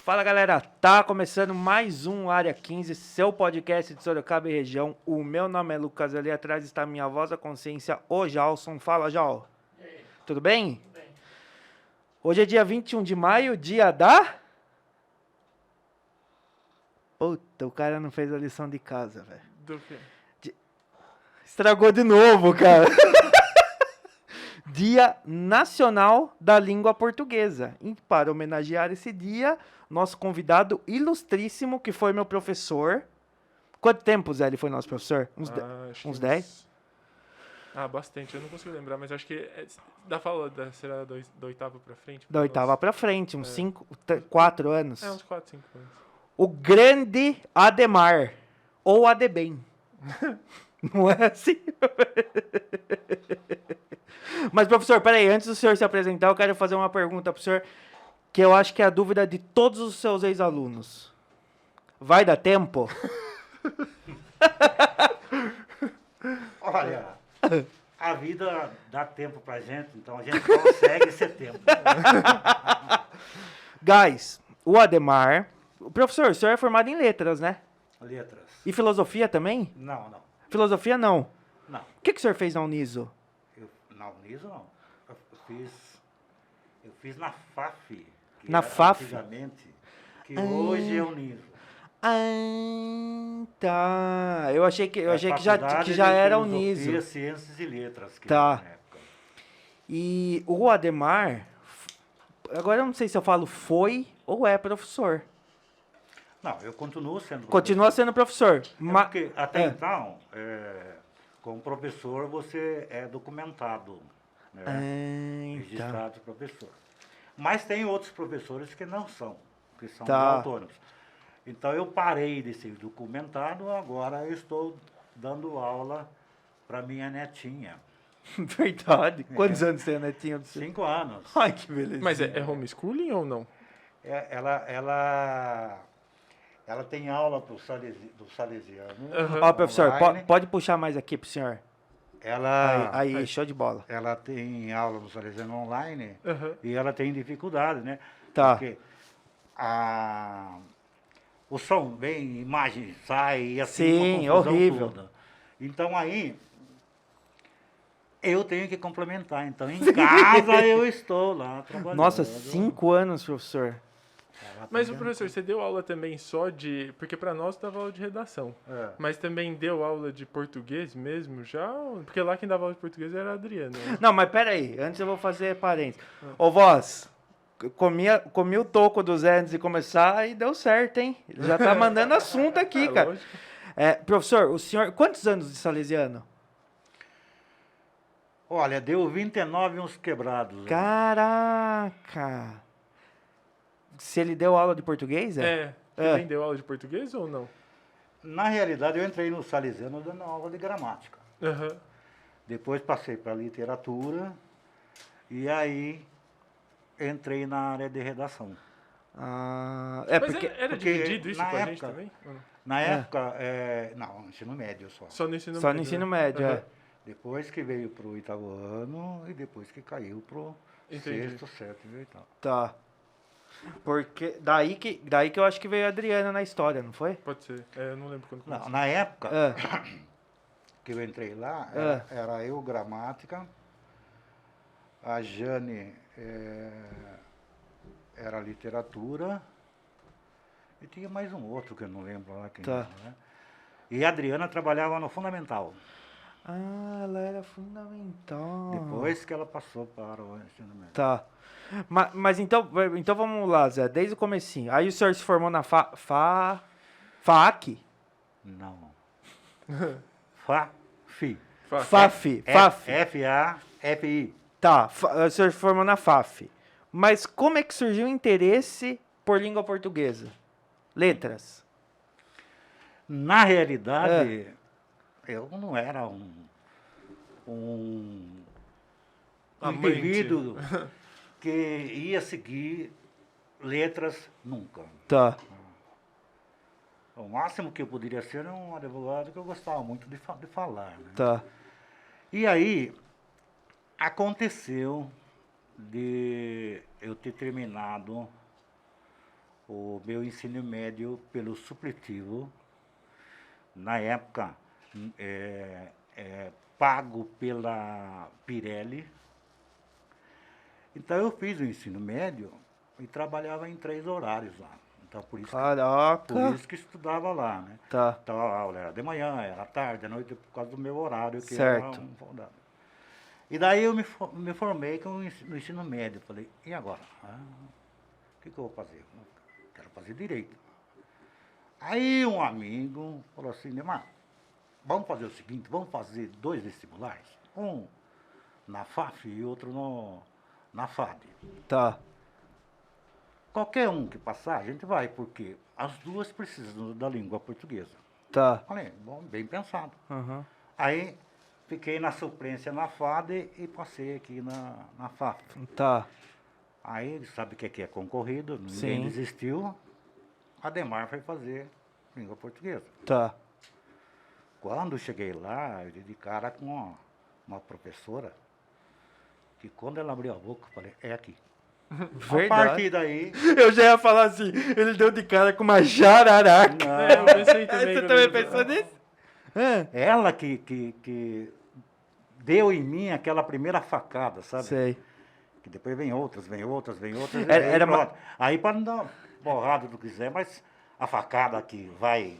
Fala galera, tá começando mais um Área 15, seu podcast de Sorocaba e região. O meu nome é Lucas, ali atrás está a minha voz da consciência, o Jalson. Fala, Jal. E aí? Tudo bem? Tudo bem. Hoje é dia 21 de maio, dia da... Puta, o cara não fez a lição de casa, velho. Do quê? Estragou de novo, cara. Dia Nacional da Língua Portuguesa. E para homenagear esse dia, nosso convidado ilustríssimo, que foi meu professor. Quanto tempo, Zé, ele foi nosso professor? Acho que Uns 10? bastante. Eu não consigo lembrar, mas acho que dá pra falar será do oitavo pra frente? Da oitava Nossa. pra frente, uns 4 anos. Uns 4, 5 anos. O grande Ademar, ou Adebem. Não é assim? Mas, professor, peraí, antes do senhor se apresentar, eu quero fazer uma pergunta pro senhor, que eu acho que é a dúvida de todos os seus ex-alunos. Vai dar tempo? Olha, a vida dá tempo pra gente, então a gente consegue esse tempo. Guys, o Ademar... Professor, o senhor é formado em letras, né? Letras. E filosofia também? Não, não. Filosofia não. Não. O que o senhor fez na Uniso? Não, nisso não. Eu fiz na FAF. Que Na era FAF? Antigamente, que hoje é Uniso. Ah, tá. Eu achei que Faculdade que já de era Filosofia, Uniso. Ciências e Letras. Que Tá. era na época. E o Ademar, agora eu não sei se eu falo foi ou é professor. Não, eu continuo sendo professor. Continua sendo professor. Porque até É. então, como professor, você é documentado, né? Tá. Registrado professor. Mas tem outros professores que não são, que são Tá. autônomos. Então eu parei de ser documentado, agora eu estou dando aula para minha netinha. Verdade. Quantos anos tem a netinha do senhor? 5 anos. Ai, que beleza. Mas é homeschooling ou não? Ela tem aula do Salesiano. Aham. Ó, professor, online. pode puxar mais aqui pro senhor. Ela, Aí, show de bola. ela tem aula no Salesiano online. Aham. E ela tem dificuldade, né? Tá. Porque o som vem, imagem sai, e assim, Sim, uma confusão horrível. toda. Então aí, eu tenho que complementar. Então em casa eu estou lá trabalhando. Nossa, 5 anos, professor. Ela Mas, aprendeu. professor, você deu aula também só de... Porque pra nós dava aula de redação. É. Mas também deu aula de português mesmo já? Porque lá quem dava aula de português era a Adriana. Né? Não, mas pera aí, antes eu vou fazer parênteses. Ô, voz, comi o toco do Zé antes de começar e deu certo, hein? Ele já tá mandando assunto aqui, É, cara. lógico. Professor, o senhor, quantos anos de salesiano? Olha, deu 29 uns quebrados. né? Caraca! Se ele deu aula de português, É. Você É. também deu aula de português ou não? Na realidade, eu entrei no Salesiano dando aula de gramática. Aham. Depois passei para literatura e aí entrei na área de redação. Ah, Mas porque... era porque dividido isso na com a gente época- também? Ou não? Na época, não, ensino médio só. Só no ensino Só médio. no ensino né? médio, Aham. é. Depois que veio pro Itaúano e depois que caiu pro Entendi. sexto, sétimo e oitavo. Tá. Porque daí que eu acho que veio a Adriana na história, não foi? Pode ser. É, eu não lembro quando Não, começou. na época É. que eu entrei lá, É. era eu gramática, a Jane era literatura e tinha mais um outro que eu não lembro lá quem Tá. era, né? E a Adriana trabalhava no fundamental, Ah, ela era fundamental. depois que ela passou para o ensino médio. Tá. Mas então vamos lá, Zé, desde o comecinho. Aí o senhor se formou na FAAC? Não. FAFI. FAF. F-A-F-I. Tá, o senhor se formou na FAF. Mas como é que surgiu o interesse por língua portuguesa? Letras. Na realidade, eu não era um Amante. indivíduo que ia seguir letras nunca. Tá. O máximo que eu poderia ser era um advogado que eu gostava muito de falar. Né? Tá. E aí, aconteceu de eu ter terminado o meu ensino médio pelo supletivo, na época pago pela Pirelli. Então eu fiz o ensino médio e trabalhava em 3 horários lá. Então por isso, Caraca. que estudava lá, né? Tá. Então a aula era de manhã, era tarde, à noite, por causa do meu horário, que Certo. era um soldado. E daí eu me formei no ensino médio. Falei, e agora? O que eu vou fazer? Quero fazer direito. Aí um amigo falou assim, Neymar, vamos fazer o seguinte, vamos fazer 2 vestibulares, um na FAF e outro na FAD. Tá. Qualquer um que passar, a gente vai, porque as duas precisam da língua portuguesa. Tá. Falei, bom, bem pensado. Uhum. Aí fiquei na suplência na FAD e passei aqui na FAF. Tá. Aí, sabe o que é concorrido, ninguém Sim. desistiu. Ademar foi fazer língua portuguesa. Tá. Quando cheguei lá, eu dei de cara com uma professora, que quando ela abriu a boca, eu falei, é aqui. A partir daí... Eu já ia falar assim, ele deu de cara com uma jararaca. Eu pensei também. Você quando também eu- pensou nisso? Ela que deu em mim aquela primeira facada, sabe? Sei. Que depois vem outras. Era e pronto. Aí para não dar borrada do que quiser, mas a facada que vai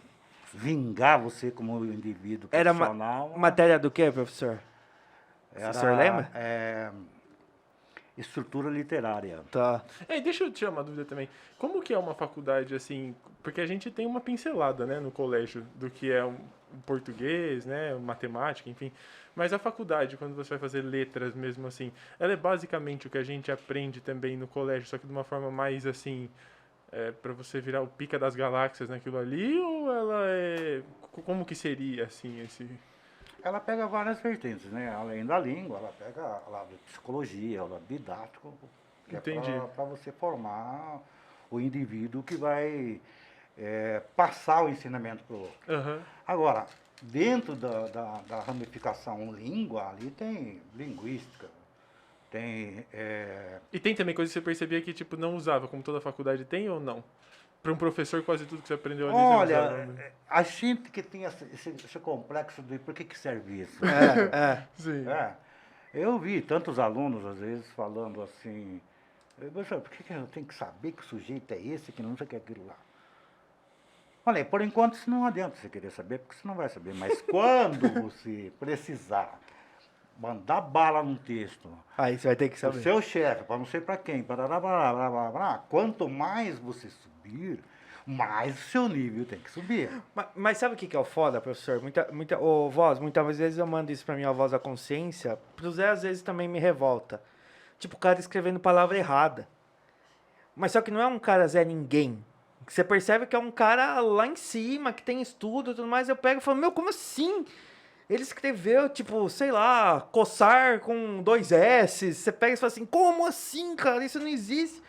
vingar você como indivíduo Era profissional... matéria do quê, professor? era, o senhor lembra? Estrutura literária. Tá. Deixa eu tirar uma dúvida também. Como que é uma faculdade, assim... Porque a gente tem uma pincelada, né, no colégio, do que é um português, né, matemática, enfim. Mas a faculdade, quando você vai fazer letras mesmo assim, ela é basicamente o que a gente aprende também no colégio, só que de uma forma mais, assim, para você virar o pica das galáxias naquilo ali, ou ela é... Como que seria, assim, esse... Ela pega várias vertentes, né? Além da língua, ela pega a aula de psicologia, a aula de didático, que Entendi. é para você formar o indivíduo que vai passar o ensinamento para o outro. Aham. Agora, dentro da ramificação língua, ali tem linguística, tem... E tem também coisa que você percebia que, tipo, não usava, como toda faculdade tem ou não? Para um professor, quase tudo que você aprendeu ali você Olha, usava, né? a gente que tem esse complexo de por que serve isso? Sim. Eu vi tantos alunos, às vezes, falando assim, professor, por que eu tenho que saber que o sujeito é esse, que não sei o que é aquilo lá? Falei, por enquanto isso não adianta você querer saber, porque você não vai saber. Mas quando você precisar mandar bala num texto, Aí você vai ter que o saber. seu chefe, para não sei para quem, quanto mais você subir, mais o seu nível tem que subir. Mas sabe o que é o foda, professor? Ô, Voz, muitas vezes eu mando isso pra minha voz da consciência. Pro Zé, às vezes, também me revolta. Tipo, o cara escrevendo palavra errada. Mas só que não é um cara Zé Ninguém. Você percebe que é um cara lá em cima, que tem estudo e tudo mais. Eu pego e falo, meu, como assim? Ele escreveu, tipo, sei lá, coçar com 2 S. Você pega e fala assim, como assim, cara? Isso não existe.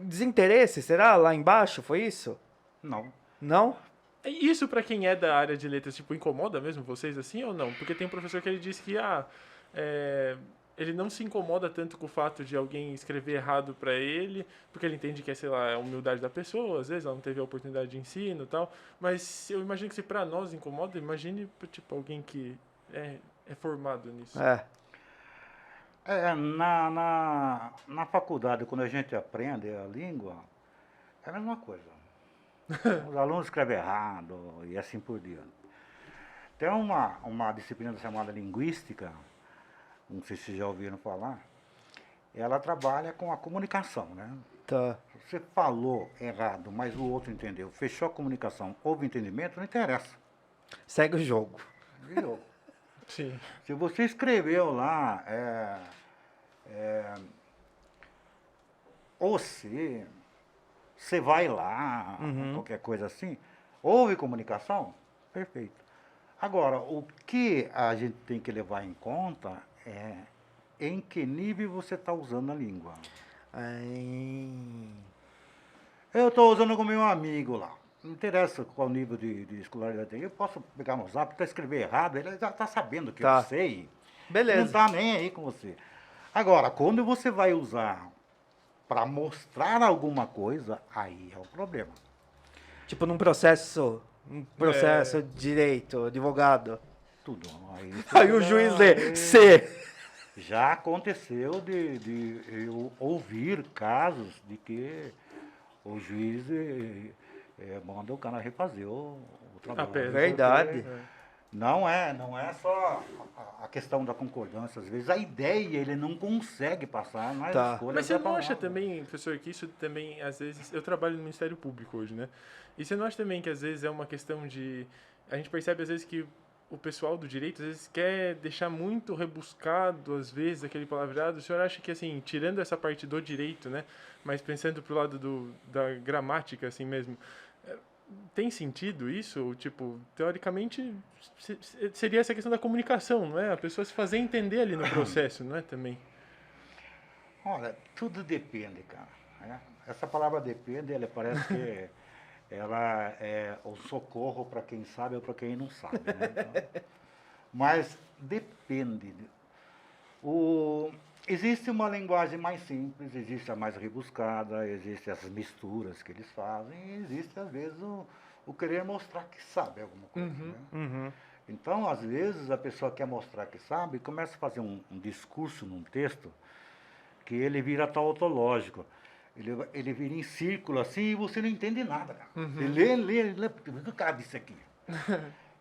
Desinteresse, será? Lá embaixo, foi isso? Não. Não? Isso pra quem é da área de letras, tipo, incomoda mesmo vocês assim ou não? Porque tem um professor que ele disse que ele não se incomoda tanto com o fato de alguém escrever errado pra ele, porque ele entende que é, sei lá, a humildade da pessoa, às vezes ela não teve a oportunidade de ensino e tal, mas eu imagino que se pra nós incomoda, imagine, tipo, alguém que é formado nisso. Na faculdade, quando a gente aprende a língua, é a mesma coisa. Os alunos escrevem errado e assim por diante. Tem uma disciplina chamada linguística, não sei se vocês já ouviram falar, ela trabalha com a comunicação, né? Tá. Você falou errado, mas o outro entendeu, fechou a comunicação, houve entendimento, não interessa. Segue o jogo. Viu? Sim. Se você escreveu lá, você vai lá, qualquer coisa assim, houve comunicação, perfeito. Agora, o que a gente tem que levar em conta é em que nível você está usando a língua. Eu estou usando com meu amigo lá. Não interessa qual nível de escolaridade tem. Eu posso pegar no zap, escrever errado, ele já está sabendo que Tá. eu sei. Beleza. Não está nem aí com você. Agora, quando você vai usar para mostrar alguma coisa, aí é o problema. Tipo, num processo de direito, advogado. Tudo. Aí o juiz lê C. Já aconteceu de eu ouvir casos de que o juiz manda o cara refazer o trabalho. Verdade. Não é só a questão da concordância. Às vezes a ideia ele não consegue passar nas escolhas. Mas você da não acha palavra. também, professor, que isso também, às vezes... Eu trabalho no Ministério Público hoje, né? E você não acha também que, às vezes, é uma questão de... A gente percebe, às vezes, que o pessoal do direito, às vezes, quer deixar muito rebuscado, às vezes, aquele palavreado. O senhor acha que, assim, tirando essa parte do direito, né? Mas pensando pro lado da gramática, assim mesmo... Tem sentido isso? Tipo, teoricamente, seria essa questão da comunicação, não é? A pessoa se fazer entender ali no processo, não é também? Olha, tudo depende, cara. Né? Essa palavra depende, ela parece que ela é o socorro para quem sabe ou para quem não sabe. Né? Então, mas depende. Existe uma linguagem mais simples, existe a mais rebuscada, existem as misturas que eles fazem, e existe, às vezes, o querer mostrar que sabe alguma coisa. Né? Então, às vezes, a pessoa quer mostrar que sabe e começa a fazer um discurso num texto que ele vira tautológico. Ele vira em círculo assim e você não entende nada. Cara. Você lê, o que o cara disse aqui?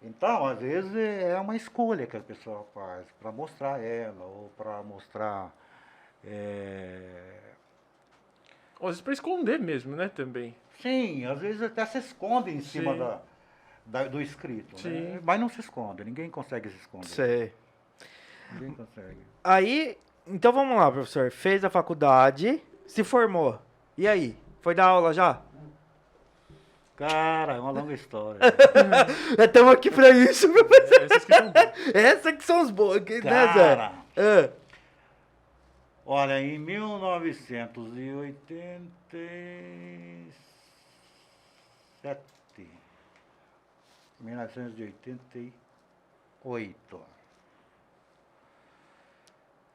Então, às vezes, é uma escolha que a pessoa faz para mostrar ela, ou para mostrar... Ou às vezes para esconder mesmo, né, também. Sim, às vezes até se esconde em cima do escrito. Né? Mas não se esconde, ninguém consegue se esconder. Sei. Ninguém consegue. Aí, então vamos lá, professor. Fez a faculdade, se formou. E aí? Foi dar aula já? Cara, é uma longa história. Estamos aqui pra isso, professor. Essas que são boas. Essas que são os boas, né, Zé? Cara, Ah, olha, em 1988,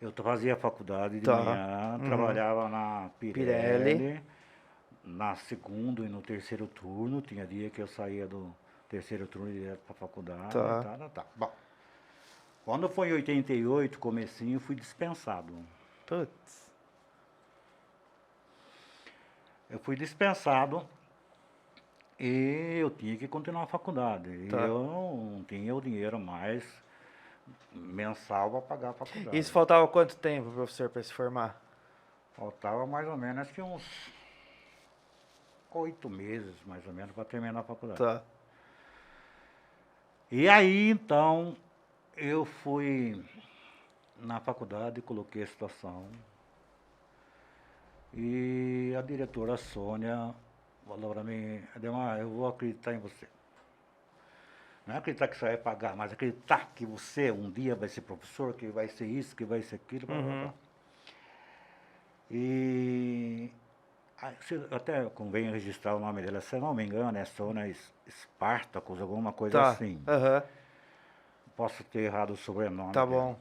eu fazia faculdade de manhã, trabalhava na Pirelli, na segundo e no terceiro turno, tinha dia que eu saía do terceiro turno direto para a faculdade. Bom, quando foi em 88, comecinho, fui dispensado. putz. Eu fui dispensado e eu tinha que continuar a faculdade. E eu não tinha o dinheiro mais mensal para pagar a faculdade. Isso faltava quanto tempo, professor, para se formar? Faltava mais ou menos, acho que uns 8 meses, mais ou menos, para terminar a faculdade. Tá. E aí, então, eu fui na faculdade, coloquei a situação. E a diretora Sônia falou para mim, Ademar, eu vou acreditar em você. Não é acreditar que você vai pagar, mas acreditar que você um dia vai ser professor, que vai ser isso, que vai ser aquilo. Blá, blá, blá. E até convém registrar o nome dela, se eu não me engano, é Sônia Spartacus, alguma coisa assim. Posso ter errado o sobrenome. Tá dela. bom.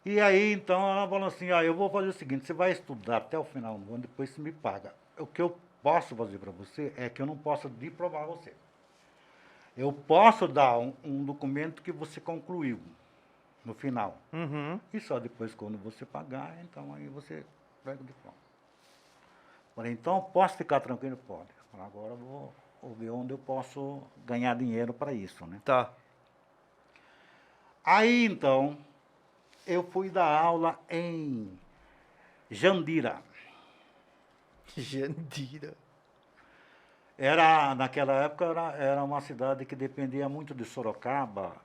E aí, então, ela falou assim, eu vou fazer o seguinte, você vai estudar até o final do ano, depois você me paga. O que eu posso fazer para você é que eu não posso diplomar você. Eu posso dar um documento que você concluiu no final. E só depois, quando você pagar, então aí você pega o diploma. Falei, então, posso ficar tranquilo? Pode. Falei, agora eu vou ver onde eu posso ganhar dinheiro para isso, né? Tá. Aí, então, eu fui dar aula em Jandira. Jandira. Naquela época, era uma cidade que dependia muito de Sorocaba,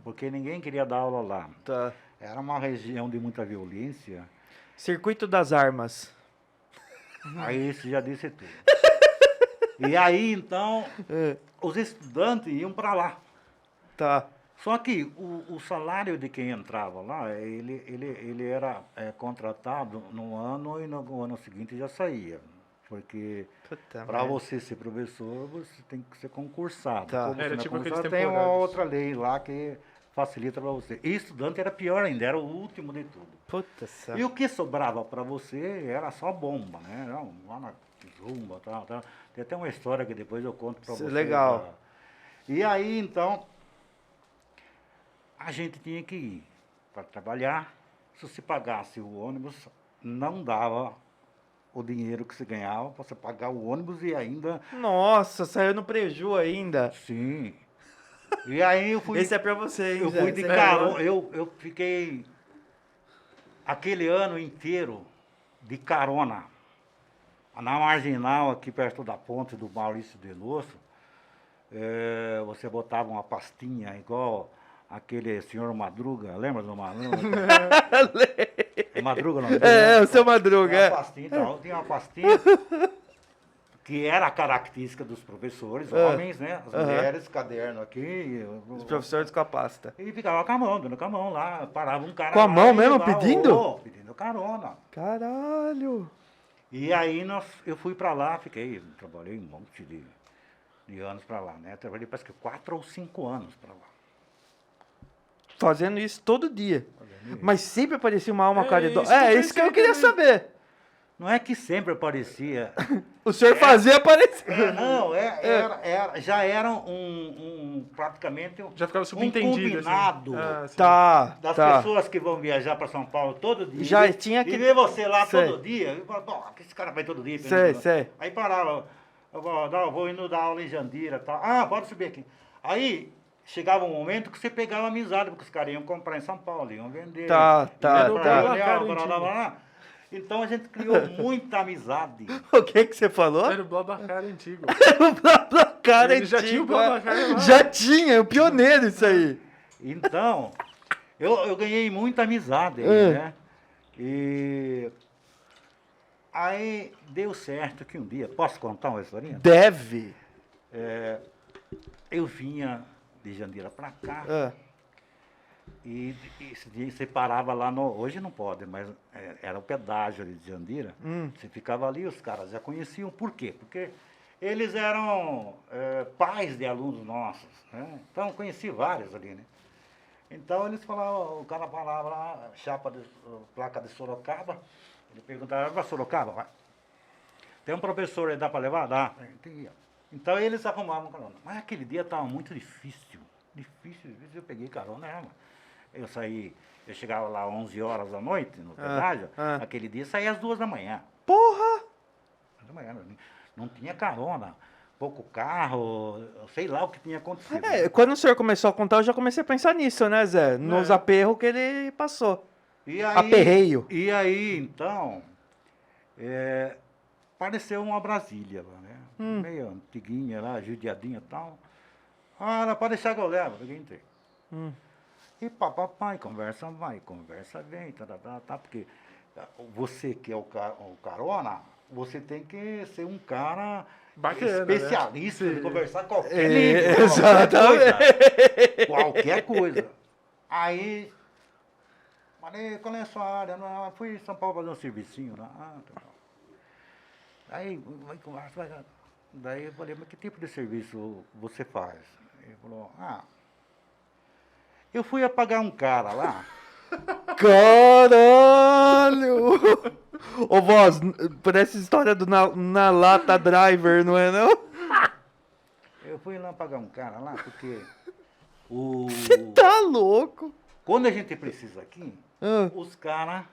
porque ninguém queria dar aula lá. Tá. Era uma região de muita violência. Circuito das Armas. Aí isso já disse tudo. E aí, então, os estudantes iam para lá. Tá. Só que o salário de quem entrava lá, ele era contratado no ano e no ano seguinte já saía. Porque para você ser professor, você tem que ser concursado. Tá. Como Era você tipo não é aqueles concursado, tem uma temporários. outra lei lá que facilita para você. E estudante era pior ainda, era o último de tudo. Puta saco. E o que sobrava para você era só bomba, né? Não, lá na zumba, tal, tal. Tem até uma história que depois eu conto para Isso é você. legal. E aí, então, a gente tinha que ir para trabalhar. Se você pagasse o ônibus, não dava o dinheiro que você ganhava para você pagar o ônibus e ainda... Nossa, saiu no preju ainda. Sim. E aí eu fui... Esse é pra você, hein, Eu Zé? fui de Esse é- carona, eu fiquei aquele ano inteiro de carona. Na Marginal, aqui perto da ponte do Maurício de Nosso, você botava uma pastinha igual aquele senhor Madruga, lembra do Madruga? É Madruga o nome dele, É, né? o seu Madruga, Tinha é. uma pastinha, então, tinha uma pastinha que era a característica dos professores, homens, né? As mulheres, caderno aqui. Os professores com a pasta. E ficava com a mão, dando com a mão lá, parava um cara Com a lá mão e mesmo, levava, pedindo? pedindo carona. Caralho. E aí eu fui para lá, trabalhei um monte de anos para lá, né? Trabalhei parece que 4 ou 5 anos para lá. Fazendo isso todo dia. Mas sempre aparecia uma alma É, caridosa. isso que eu É, isso que eu pensei queria também. saber. Não é que sempre aparecia. O senhor fazia aparecer. Não, já era praticamente Já ficava um subentendido. combinado. Assim. Ah, sim. Tá, Das tá. pessoas que vão viajar para São Paulo todo dia. Já tinha que- E ver você lá Sei. todo dia. Eu falo, bom, esse cara vai todo dia. Sei, sei. Aí parava. Eu vou indo dar aula em Jandira e tal. Ah, pode subir aqui. Aí chegava um momento que você pegava amizade, porque os caras iam comprar em São Paulo, iam vender. Tá, tá, iam pra tá. Leal, Cara, blá, blá, blá. Então a gente criou muita amizade. O que que você falou? Era o Blablacar antigo. O Blablacar Ele já tinha o antigo, é. Blablacar lá. Já tinha, o pioneiro isso aí. Então, eu ganhei muita amizade aí, né? E aí deu certo que um dia, posso contar uma historinha? Deve. Eu vinha de Jandira para cá Ah, e você parava lá no... Hoje não pode, mas era o pedágio ali de Jandira. Você ficava ali, os caras já conheciam. Por quê? Porque eles eram pais de alunos nossos, né? Então eu conheci vários ali, né? Então eles falavam, o cara falava lá, placa de Sorocaba. Ele perguntava, vai para Sorocaba? Vai. Tem um professor aí, dá para levar? Dá. Então eles arrumavam carona. Mas aquele dia estava muito difícil. Difícil. Eu peguei carona, eu chegava lá às 11 horas da noite, no pedágio. Aquele dia saía às 2 da manhã. porra! 2 da manhã, não tinha carona. Pouco carro, sei lá o que tinha acontecido. É, quando o senhor começou a contar, eu já comecei a pensar nisso, né, Zé? Nos aperros que ele passou. E aí, Aperreio. E aí, então, apareceu uma Brasília lá, né? Meio antiguinha lá, judiadinha e tal. Ah, pode deixar que eu levo. Eu entrei. E papai, conversa vai, conversa vem, tá, porque você que é o carona, você tem que ser um cara Bacana, né? especialista de Sim. conversar qualquer língua, exatamente. qualquer coisa. Aí, falei, qual é a sua área? Não, eu fui em São Paulo fazer um servicinho lá. Tá. Aí, vai conversa, vai. Daí eu falei, mas que tipo de serviço você faz? Ele falou, eu fui apagar um cara lá. Caralho! Ô, voz, parece história do na lata driver, não é não? Eu fui lá apagar um cara lá, porque Você tá louco? quando a gente precisa aqui, Ah. os caras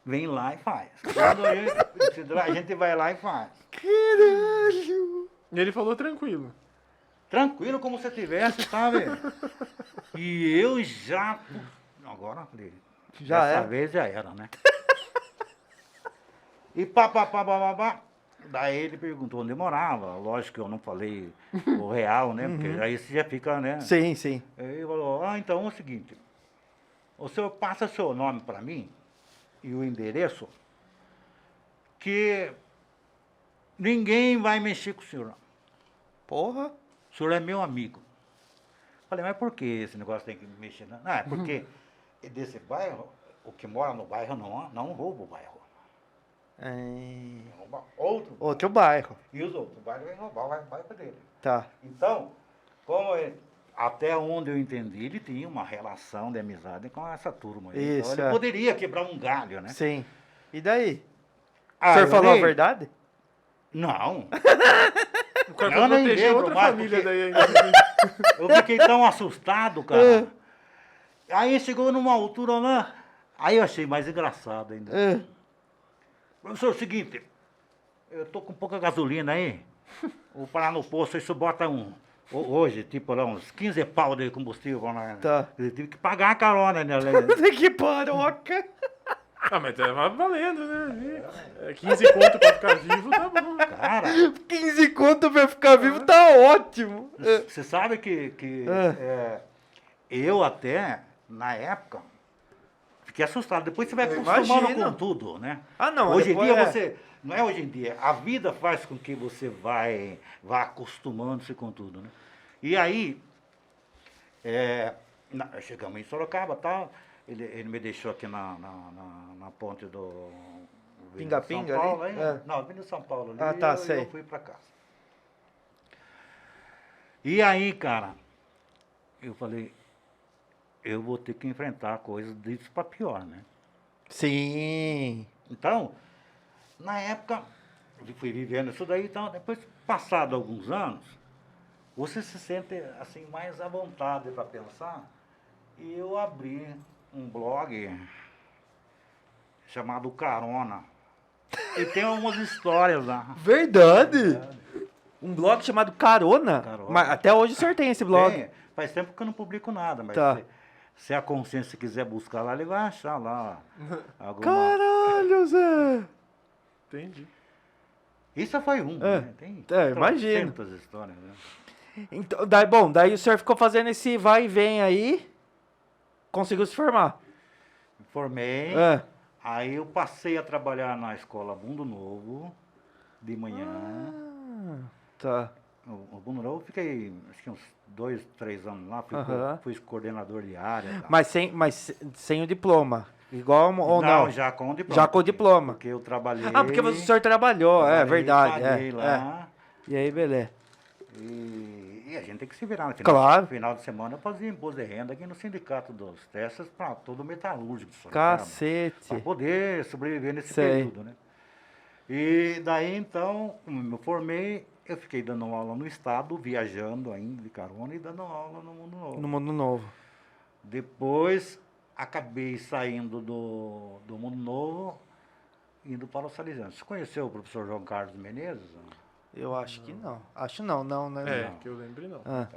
vêm lá e faz. Quando a gente precisa, a gente vai lá e faz. Caralho! E ele falou tranquilo. Tranquilo como se tivesse, sabe? E eu já... Agora, falei, Já dessa era. vez já era, né? E daí ele perguntou onde eu morava. Lógico que eu não falei o real, né? Porque aí você já fica, né? Sim, sim. Aí ele falou, então é o seguinte, o senhor passa seu nome para mim e o endereço, que ninguém vai mexer com o senhor. Porra. O senhor é meu amigo. Falei, mas por que esse negócio tem que mexer? Não, é porque desse bairro, o que mora no bairro não rouba o bairro. Rouba outro bairro. E os outros, o bairro vai roubar o bairro dele. Tá. Então, como até onde eu entendi, ele tinha uma relação de amizade com essa turma. Então Isso, ele poderia quebrar um galho, né? Sim. E daí? Ah, o senhor eu falou a nem- verdade? Não. O cara Eu vai nem proteger lembro outra mais, família porque- daí ainda. Eu fiquei tão assustado, cara. Aí chegou numa altura lá, aí eu achei mais engraçado ainda. Professor, é o seguinte, eu tô com pouca gasolina aí, vou parar no posto, isso bota hoje, tipo lá, uns 15 pau de combustível, né? Tá. Eu tive que pagar a carona, né? Que paroca! Ah, mas tá valendo, né? 15 conto pra ficar vivo, tá bom. Cara, 15 conto pra ficar vivo tá ótimo. você sabe que eu até, na época, fiquei assustado. Depois você vai Eu acostumando imagino. com tudo, né? Ah, não, Hoje em depois dia é. você... Não é hoje em dia. A vida faz com que você vá acostumando-se com tudo, né? E aí, chegamos em Sorocaba e tal. Ele me deixou aqui na ponte do... Avenida Pinga-Pinga São Paulo, ali? aí, É. Não, Avenida São Paulo. Ali, Ah, tá, eu sei. fui pra casa. E aí, cara, eu falei, eu vou ter que enfrentar coisas disso pra pior, né? Sim. Então, na época, eu fui vivendo isso daí, então, depois, passado alguns anos, você se sente, assim, mais à vontade para pensar. E eu abri um blog chamado Carona. E tem algumas histórias lá. Verdade. Um blog chamado Carona? Carona. Mas até hoje o senhor tem esse blog. Tem, faz tempo que eu não publico nada, mas Tá. se a consciência quiser buscar lá, ele vai achar lá alguma... Caralho, Zé. Entendi. Isso foi um, É. né? Tem Imagino. trocentas histórias, né? Então, daí o senhor ficou fazendo esse vai e vem aí, conseguiu se formar. Formei, É. aí eu passei a trabalhar na escola Mundo Novo, de manhã. Tá. O Mundo Novo, eu fiquei, acho que uns 2, 3 anos lá, Aham. fui coordenador de área. Tal. Mas sem o diploma. Igual ou não? Já com o diploma. Já com o diploma. Porque eu trabalhei... Ah, porque o senhor trabalhou, é trabalhei, verdade. paguei É, lá, E aí, beleza. e a gente tem que se virar. No Claro. final de semana eu fazia imposto de renda aqui no sindicato dos testes para todo metalúrgico de Sorocaba. Cacete. Para poder sobreviver nesse Sei. período, né? E daí, então, me formei, eu fiquei dando aula no estado, viajando ainda de carona e dando aula no Mundo Novo. No Mundo Novo. Depois, acabei saindo do Mundo Novo, indo para o Salesiano. Você conheceu o professor João Carlos Menezes? Eu acho que não. Acho não, né? É, Não. que eu lembre não. Ah,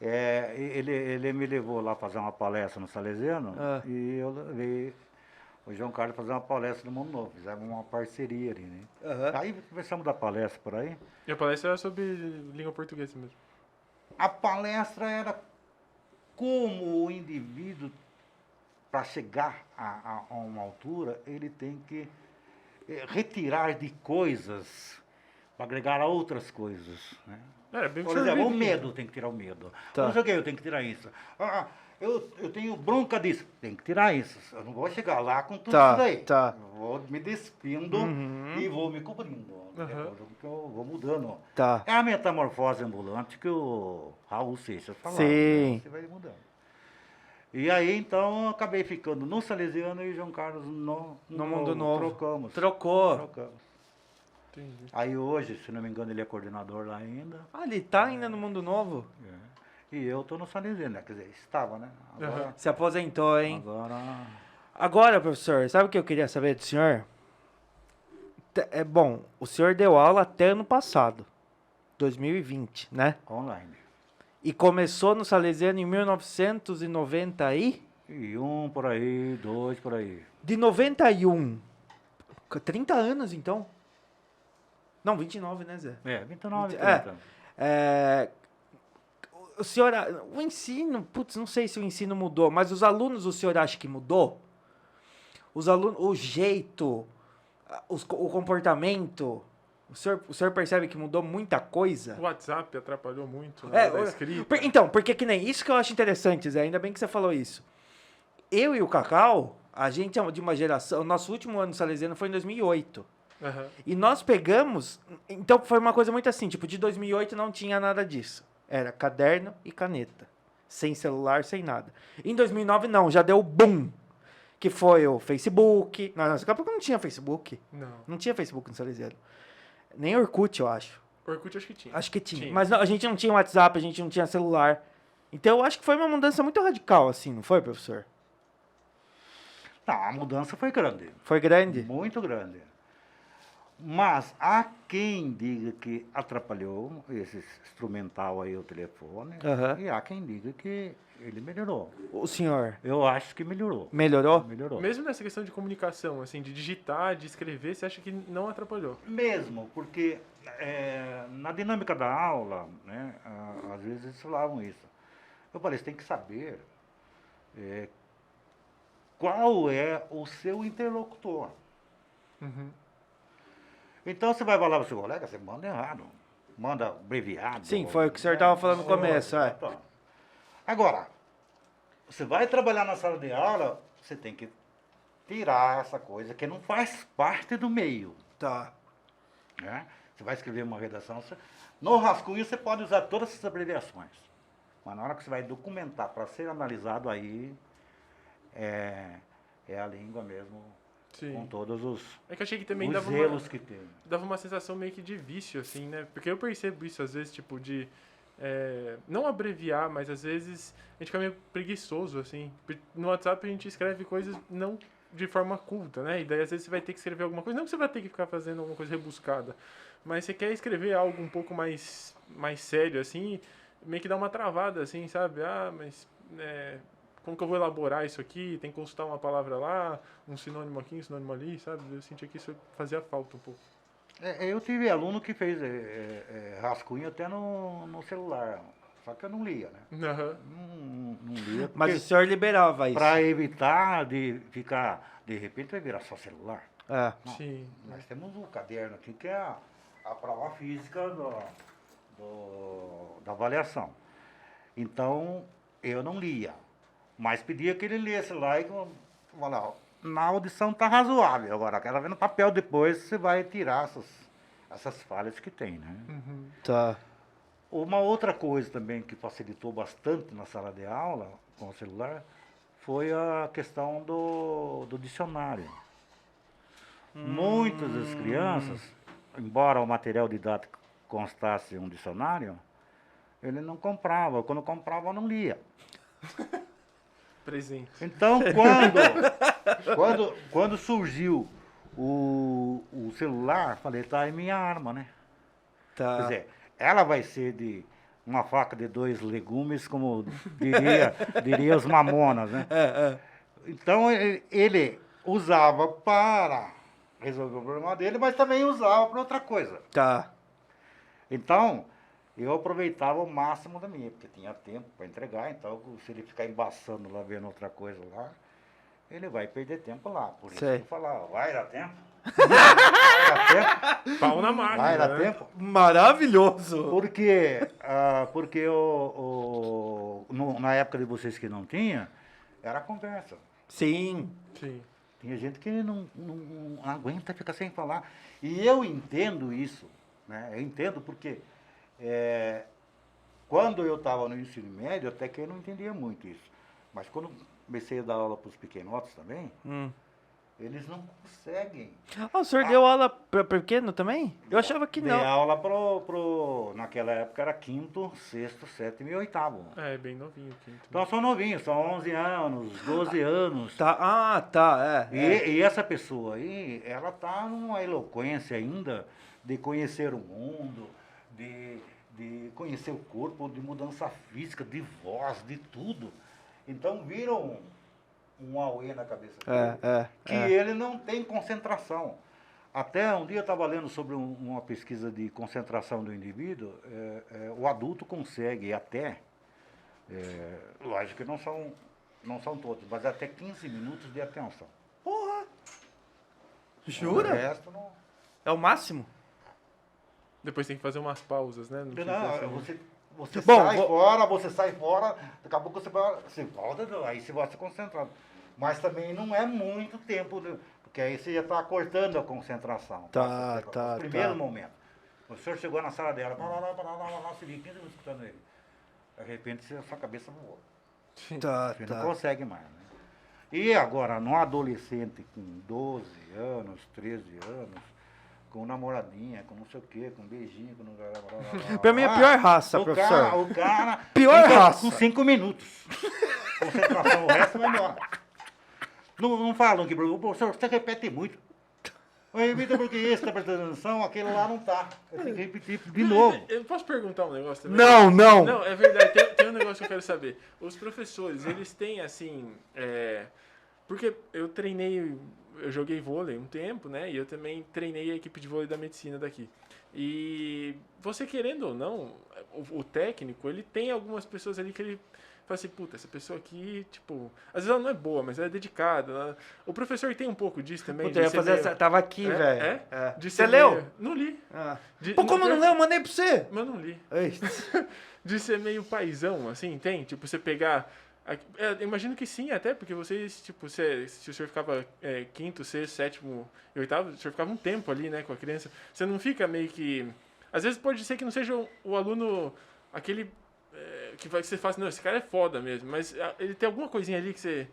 Ele me levou lá fazer uma palestra no Salesiano e eu levei o João Carlos fazer uma palestra no Mundo Novo. Fizemos uma parceria ali, né? Aham. Aí começamos a dar palestra por aí. E a palestra era sobre língua portuguesa mesmo. A palestra era como o indivíduo, para chegar a uma altura, ele tem que retirar de coisas para agregar a outras coisas, né? Era bem o que Por o senhor exemplo, o vivia. medo tem que tirar o medo. Tá. Não sei o que, eu tenho que tirar isso. Eu tenho bronca disso. Tem que tirar isso. Eu não vou chegar lá com tudo Tá, isso daí. tá. Eu vou me despindo e vou me cobrindo. Que eu vou mudando. Tá. É a metamorfose ambulante que o Raul Seixas falava. Sim. Né? Você vai mudando. E aí, então, eu acabei ficando no Salesiano e o João Carlos no Mundo Novo. Trocamos. Trocou. Trocamos. Entendi. Aí hoje, se não me engano, ele é coordenador lá ainda. Ah, ele tá ainda no Mundo Novo? E eu tô no Salesiano, né? Quer dizer, estava, né? Agora... Se aposentou, hein? Agora... Agora, professor, sabe o que eu queria saber do senhor? Bom, o senhor deu aula até ano passado, 2020, né? Online. E começou no Salesiano em 1990 aí? E um por aí, dois por aí. De 91. 30 anos, então? Não, 29, né, Zé? 29, 30. 30. O senhor... O ensino... Putz, não sei se o ensino mudou, mas os alunos, o senhor acha que mudou? Os alunos... O jeito... O comportamento... O senhor percebe que mudou muita coisa? O WhatsApp atrapalhou muito na hora da escrita. Então, porque que nem... Isso que eu acho interessante, Zé. Ainda bem que você falou isso. Eu e o Cacau, a gente é de uma geração... O nosso último ano salesiano foi em 2008. Aham. E nós pegamos... Então, foi uma coisa muito assim. Tipo, de 2008 não tinha nada disso. Era caderno e caneta. Sem celular, sem nada. Em 2009, não. Já deu boom. Que foi o Facebook. Não, nessa época não tinha Facebook. Não. Não tinha Facebook no Salesiano. Nem Orkut, eu acho. Orkut acho que tinha. Acho que tinha. Tinha. Mas não, a gente não tinha WhatsApp, a gente não tinha celular. Então eu acho que foi uma mudança muito radical, assim, não foi, professor? Não, a mudança foi grande. Foi grande? Muito grande. Mas há quem diga que atrapalhou esse instrumental aí, o telefone, Aham. e há quem diga que ele melhorou. O senhor Eu acho que melhorou. melhorou? Melhorou. Mesmo nessa questão de comunicação, assim, de digitar, de escrever, você acha que não atrapalhou? Mesmo, porque na dinâmica da aula, né, às vezes eles falavam isso. Eu falei, você tem que saber qual é o seu interlocutor. Uhum. Então você vai falar para o seu colega, você manda errado. Manda abreviado. Sim, foi o que o senhor estava falando no começo, é. Tá. Agora, você vai trabalhar na sala de aula, você tem que tirar essa coisa que não faz parte do meio. Tá. Né? Você vai escrever uma redação, no rascunho você pode usar todas essas abreviações. Mas na hora que você vai documentar para ser analisado, aí é a língua mesmo, Sim. com todos os É que eu achei que também zelos que tem. dava uma sensação meio que de vício, assim, né? Porque eu percebo isso, às vezes, tipo, de... não abreviar, mas às vezes a gente fica meio preguiçoso, assim. No WhatsApp a gente escreve coisas não de forma culta, né? E daí às vezes você vai ter que escrever alguma coisa. Não que você vai ter que ficar fazendo alguma coisa rebuscada, mas você quer escrever algo um pouco mais sério, assim, meio que dá uma travada, assim, sabe? Ah, mas... como que eu vou elaborar isso aqui? Tem que consultar uma palavra lá, um sinônimo aqui, um sinônimo ali, sabe? Eu sentia que isso fazia falta um pouco. Eu tive aluno que fez rascunho até no celular, só que eu não lia, né? Aham. Não lia. Mas o senhor liberava isso. Para evitar de ficar, de repente vai virar só celular. É. Não, Sim. nós temos um caderno aqui que é a prova física da avaliação. Então, eu não lia, mas pedia que ele lesse lá e falava, na audição tá razoável. Agora, quero ver no papel depois, você vai tirar essas falhas que tem, né? Uhum. Tá. Uma outra coisa também que facilitou bastante na sala de aula, com o celular, foi a questão do dicionário. Muitas das crianças, embora o material didático constasse um dicionário, ele não comprava. Quando comprava, não lia. Presente. Então, quando surgiu o celular, falei, tá aí minha arma, né? Tá. Quer dizer, ela vai ser de uma faca de 2 legumes, como diria os mamonas, né? Então, ele usava para resolver o problema dele, mas também usava para outra coisa. Tá. Então, eu aproveitava o máximo da minha, porque tinha tempo para entregar, então se ele ficar embaçando lá, vendo outra coisa lá, ele vai perder tempo lá. Por isso que Sei. eu falava, vai dar tempo? Vai dar tempo? Pau na máquina, Vai dar né? tempo? Maravilhoso. Porque na época de vocês que não tinha, era conversa. Sim. Sim. Tinha gente que não aguenta ficar sem falar. E eu entendo isso, né? Eu entendo porque quando eu estava no ensino médio, até que eu não entendia muito isso. Mas quando comecei a dar aula para os pequenotes também, eles não conseguem. Ah, o senhor deu aula para pequeno também? Eu achava que Dei não. aula naquela época era 5º, 6º, 7º e 8º. É, bem novinho o quinto. Então são novinhos, são 11 anos, 12 anos. Tá. Ah, tá. E essa pessoa aí, ela tá numa eloquência ainda de conhecer o mundo, de conhecer o corpo, de mudança física, de voz, de tudo. Então viram um auê na cabeça dele, que ele não tem concentração. Até um dia eu estava lendo sobre uma pesquisa de concentração do indivíduo, o adulto consegue até, lógico que não são todos, mas até 15 minutos de atenção. Porra. O Jura? resto não. É o máximo? Depois tem que fazer umas pausas, né? Não Não, precisa ser- você Bom, sai fora, daqui a pouco você volta, aí você vai se concentrando. Mas também não é muito tempo, né? Porque aí você já está cortando a concentração. Tá. No primeiro momento. O senhor chegou na sala dela, lá, você viu 15 minutos escutando ele. de repente a sua cabeça voa. Tá, Você tá. não consegue mais, né? E agora, num adolescente com 12 anos, 13 anos, com namoradinha, com não sei o quê, com beijinho, com... Pra mim é a pior raça, o professor. Cara, o cara Pior fica raça. com 5 minutos. Concentração, o resto vai embora. Não falam que, professor, você repete muito. Repita porque esse está prestando atenção, aquele lá não tá. Eu tenho que repetir de novo. Eu posso perguntar um negócio também? Não, não. Não, é verdade. Tem um negócio que eu quero saber. Os professores, eles têm, assim... porque eu treinei... Eu joguei vôlei um tempo, né? E eu também treinei a equipe de vôlei da medicina daqui. E você querendo ou não, o técnico, ele tem algumas pessoas ali que ele fala assim, puta, essa pessoa aqui, tipo... Às vezes ela não é boa, mas ela é dedicada. O professor tem um pouco disso também. Puta, eu ia ser fazer meio- essa... Tava aqui, velho. De Você ser leu? meio- Não li. Ah. De- Pô, como não leu? Eu mandei pra você. Mas não li. Ei. De ser meio paizão, assim, tem? Tipo, você pegar... eu imagino que sim, até, porque vocês, tipo, se o senhor ficava quinto, sexto, sétimo e oitavo, o senhor ficava um tempo ali, né, com a criança. Você não fica meio que... Às vezes pode ser que não seja o aluno, aquele que você fala assim, não, esse cara é foda mesmo, mas ele tem alguma coisinha ali que você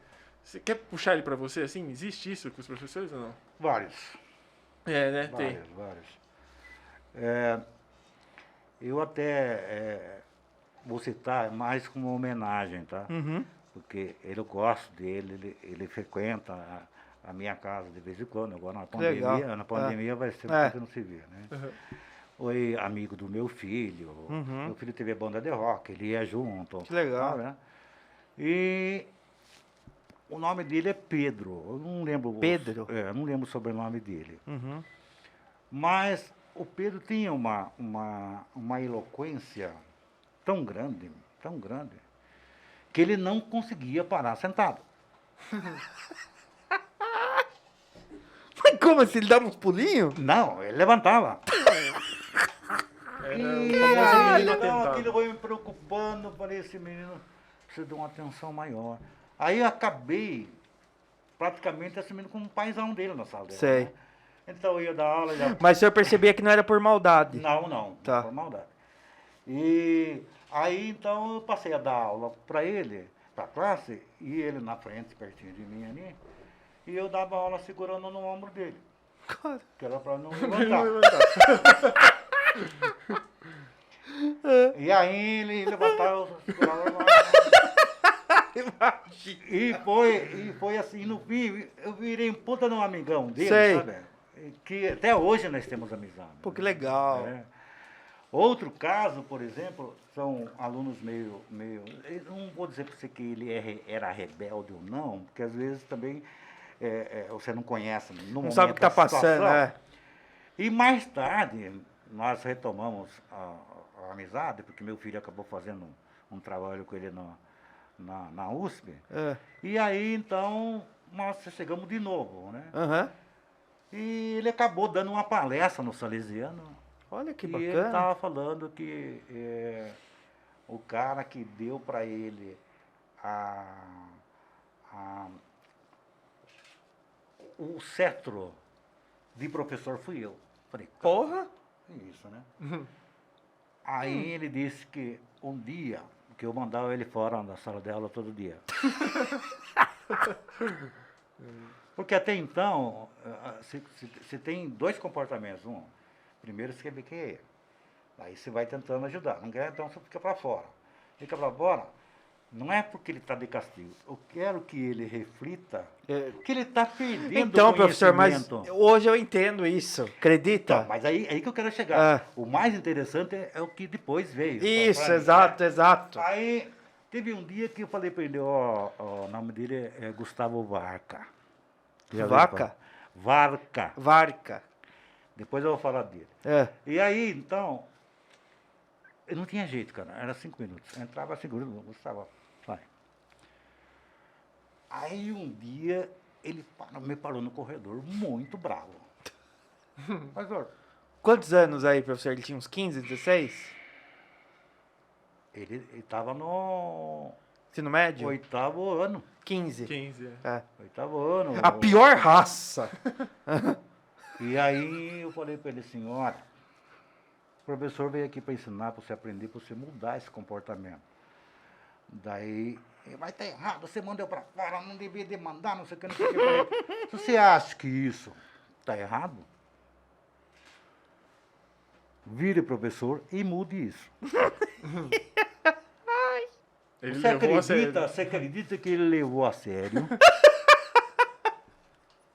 quer puxar ele pra você, assim? Existe isso com os professores ou não? Vários. Né, tem. Vários. Eu até vou citar mais como homenagem, tá? Uhum. Porque eu gosto dele, ele frequenta a minha casa de vez em quando. Agora Legal. na pandemia vai ser É. porque não se vê, né? Uhum. Foi amigo do meu filho. Uhum. Meu filho teve a banda de rock, ele ia junto. Que legal. Né? E o nome dele é Pedro. Eu não lembro. Pedro? Eu não lembro o sobrenome dele. Uhum. Mas o Pedro tinha uma eloquência tão grande, que ele não conseguia parar sentado. Mas como assim? Ele dava uns pulinhos? Não, ele levantava. Era E o famoso aí, menino então, atentado. aquilo foi me preocupando. Falei, esse menino precisa de uma atenção maior. Aí eu acabei praticamente assumindo como um paizão dele na sala dele. Sei. Né? Então eu ia dar aula, já... Mas o senhor percebia que não era por maldade. Não, Tá. por maldade. E aí então eu passei a dar aula para ele, para a classe, e ele na frente, pertinho de mim ali, e eu dava aula segurando no ombro dele, Cara. que era para não Ele não levantar. levantava. E aí ele levantava, eu segurava no e foi assim, no fim, eu virei um puta de um amigão dele, Sei. sabe? Que até hoje nós temos amizade. Pô, que legal. É. Outro caso, por exemplo, são alunos meio eu não vou dizer para você que ele era rebelde ou não, porque às vezes também você não conhece no Não momento sabe o que tá a situação. passando, né? E mais tarde, nós retomamos a amizade, porque meu filho acabou fazendo um trabalho com ele na USP. É. E aí, então, nós chegamos de novo, né? Aham. E ele acabou dando uma palestra no Salesiano. Olha que E ele bacana. estava falando que o cara que deu para ele o cetro de professor fui eu. Falei, Porra. isso, né? Aí ele disse que um dia, que eu mandava ele fora da sala de aula todo dia. Porque até então, você tem dois comportamentos. Um, primeiro você quer ver quem é ele. Aí você vai tentando ajudar. Não quer, então você fica para fora. Fica para fora, não é porque ele está de castigo. Eu quero que ele reflita que ele está perdendo Então, professor, mas conhecimento. hoje eu entendo isso. Acredita? Então, mas aí que eu quero chegar. Ah. O mais interessante é o que depois veio. Isso, Pra mim, exato, né? exato. Aí, teve um dia que eu falei para ele, o nome dele é Gustavo Varca. Já ouviu Vaca? falar? Varca. Varca. Depois eu vou falar dele. É. E aí, então, eu não tinha jeito, cara. Era 5 minutos. Eu entrava 5 minutos, Gustavo, vai. Aí um dia, ele me parou no corredor, muito bravo. Mas, senhor, Quantos anos aí, professor? Ele tinha uns 15, 16? ele estava no Ensino médio? 8º ano. 15. 15, É. 8º ano. A pior raça. E aí eu falei para ele assim, olha, o professor veio aqui para ensinar, para você aprender, para você mudar esse comportamento. Daí, vai estar errado, você mandou para fora, não devia demandar, não sei o que, não sei o que. Eu falei, se você acha que isso está errado, vire professor e mude isso. Ele Você levou a sério. você acredita que ele levou a sério?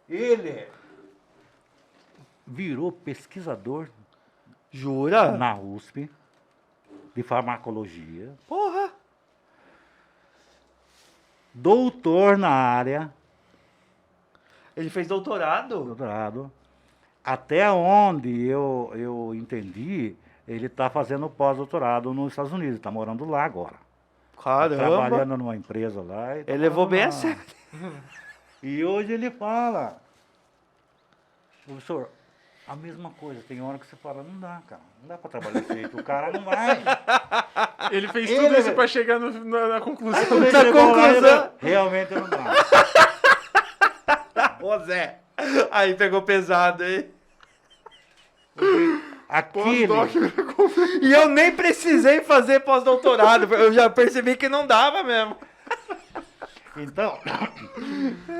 Ele virou pesquisador Jura? na USP de farmacologia, Porra! doutor na área, Ele fez doutorado? doutorado. Até onde eu entendi, ele está fazendo pós-doutorado nos Estados Unidos, está morando lá agora. Tá Caramba! trabalhando numa empresa lá. E tá Ele levou morando bem a lá. sério. E hoje ele fala, professor, a mesma coisa, tem hora que você fala, não dá, cara, não dá para trabalhar desse jeito, o cara não vai. Ele fez Ele- tudo isso pra chegar na conclusão. Aí quando ele Na chegou lá, conclusão. ele, realmente não dá. Ô, Zé. Aí pegou pesado, hein? Aquele, E eu nem precisei fazer pós-doutorado. Eu já percebi que não dava mesmo. então,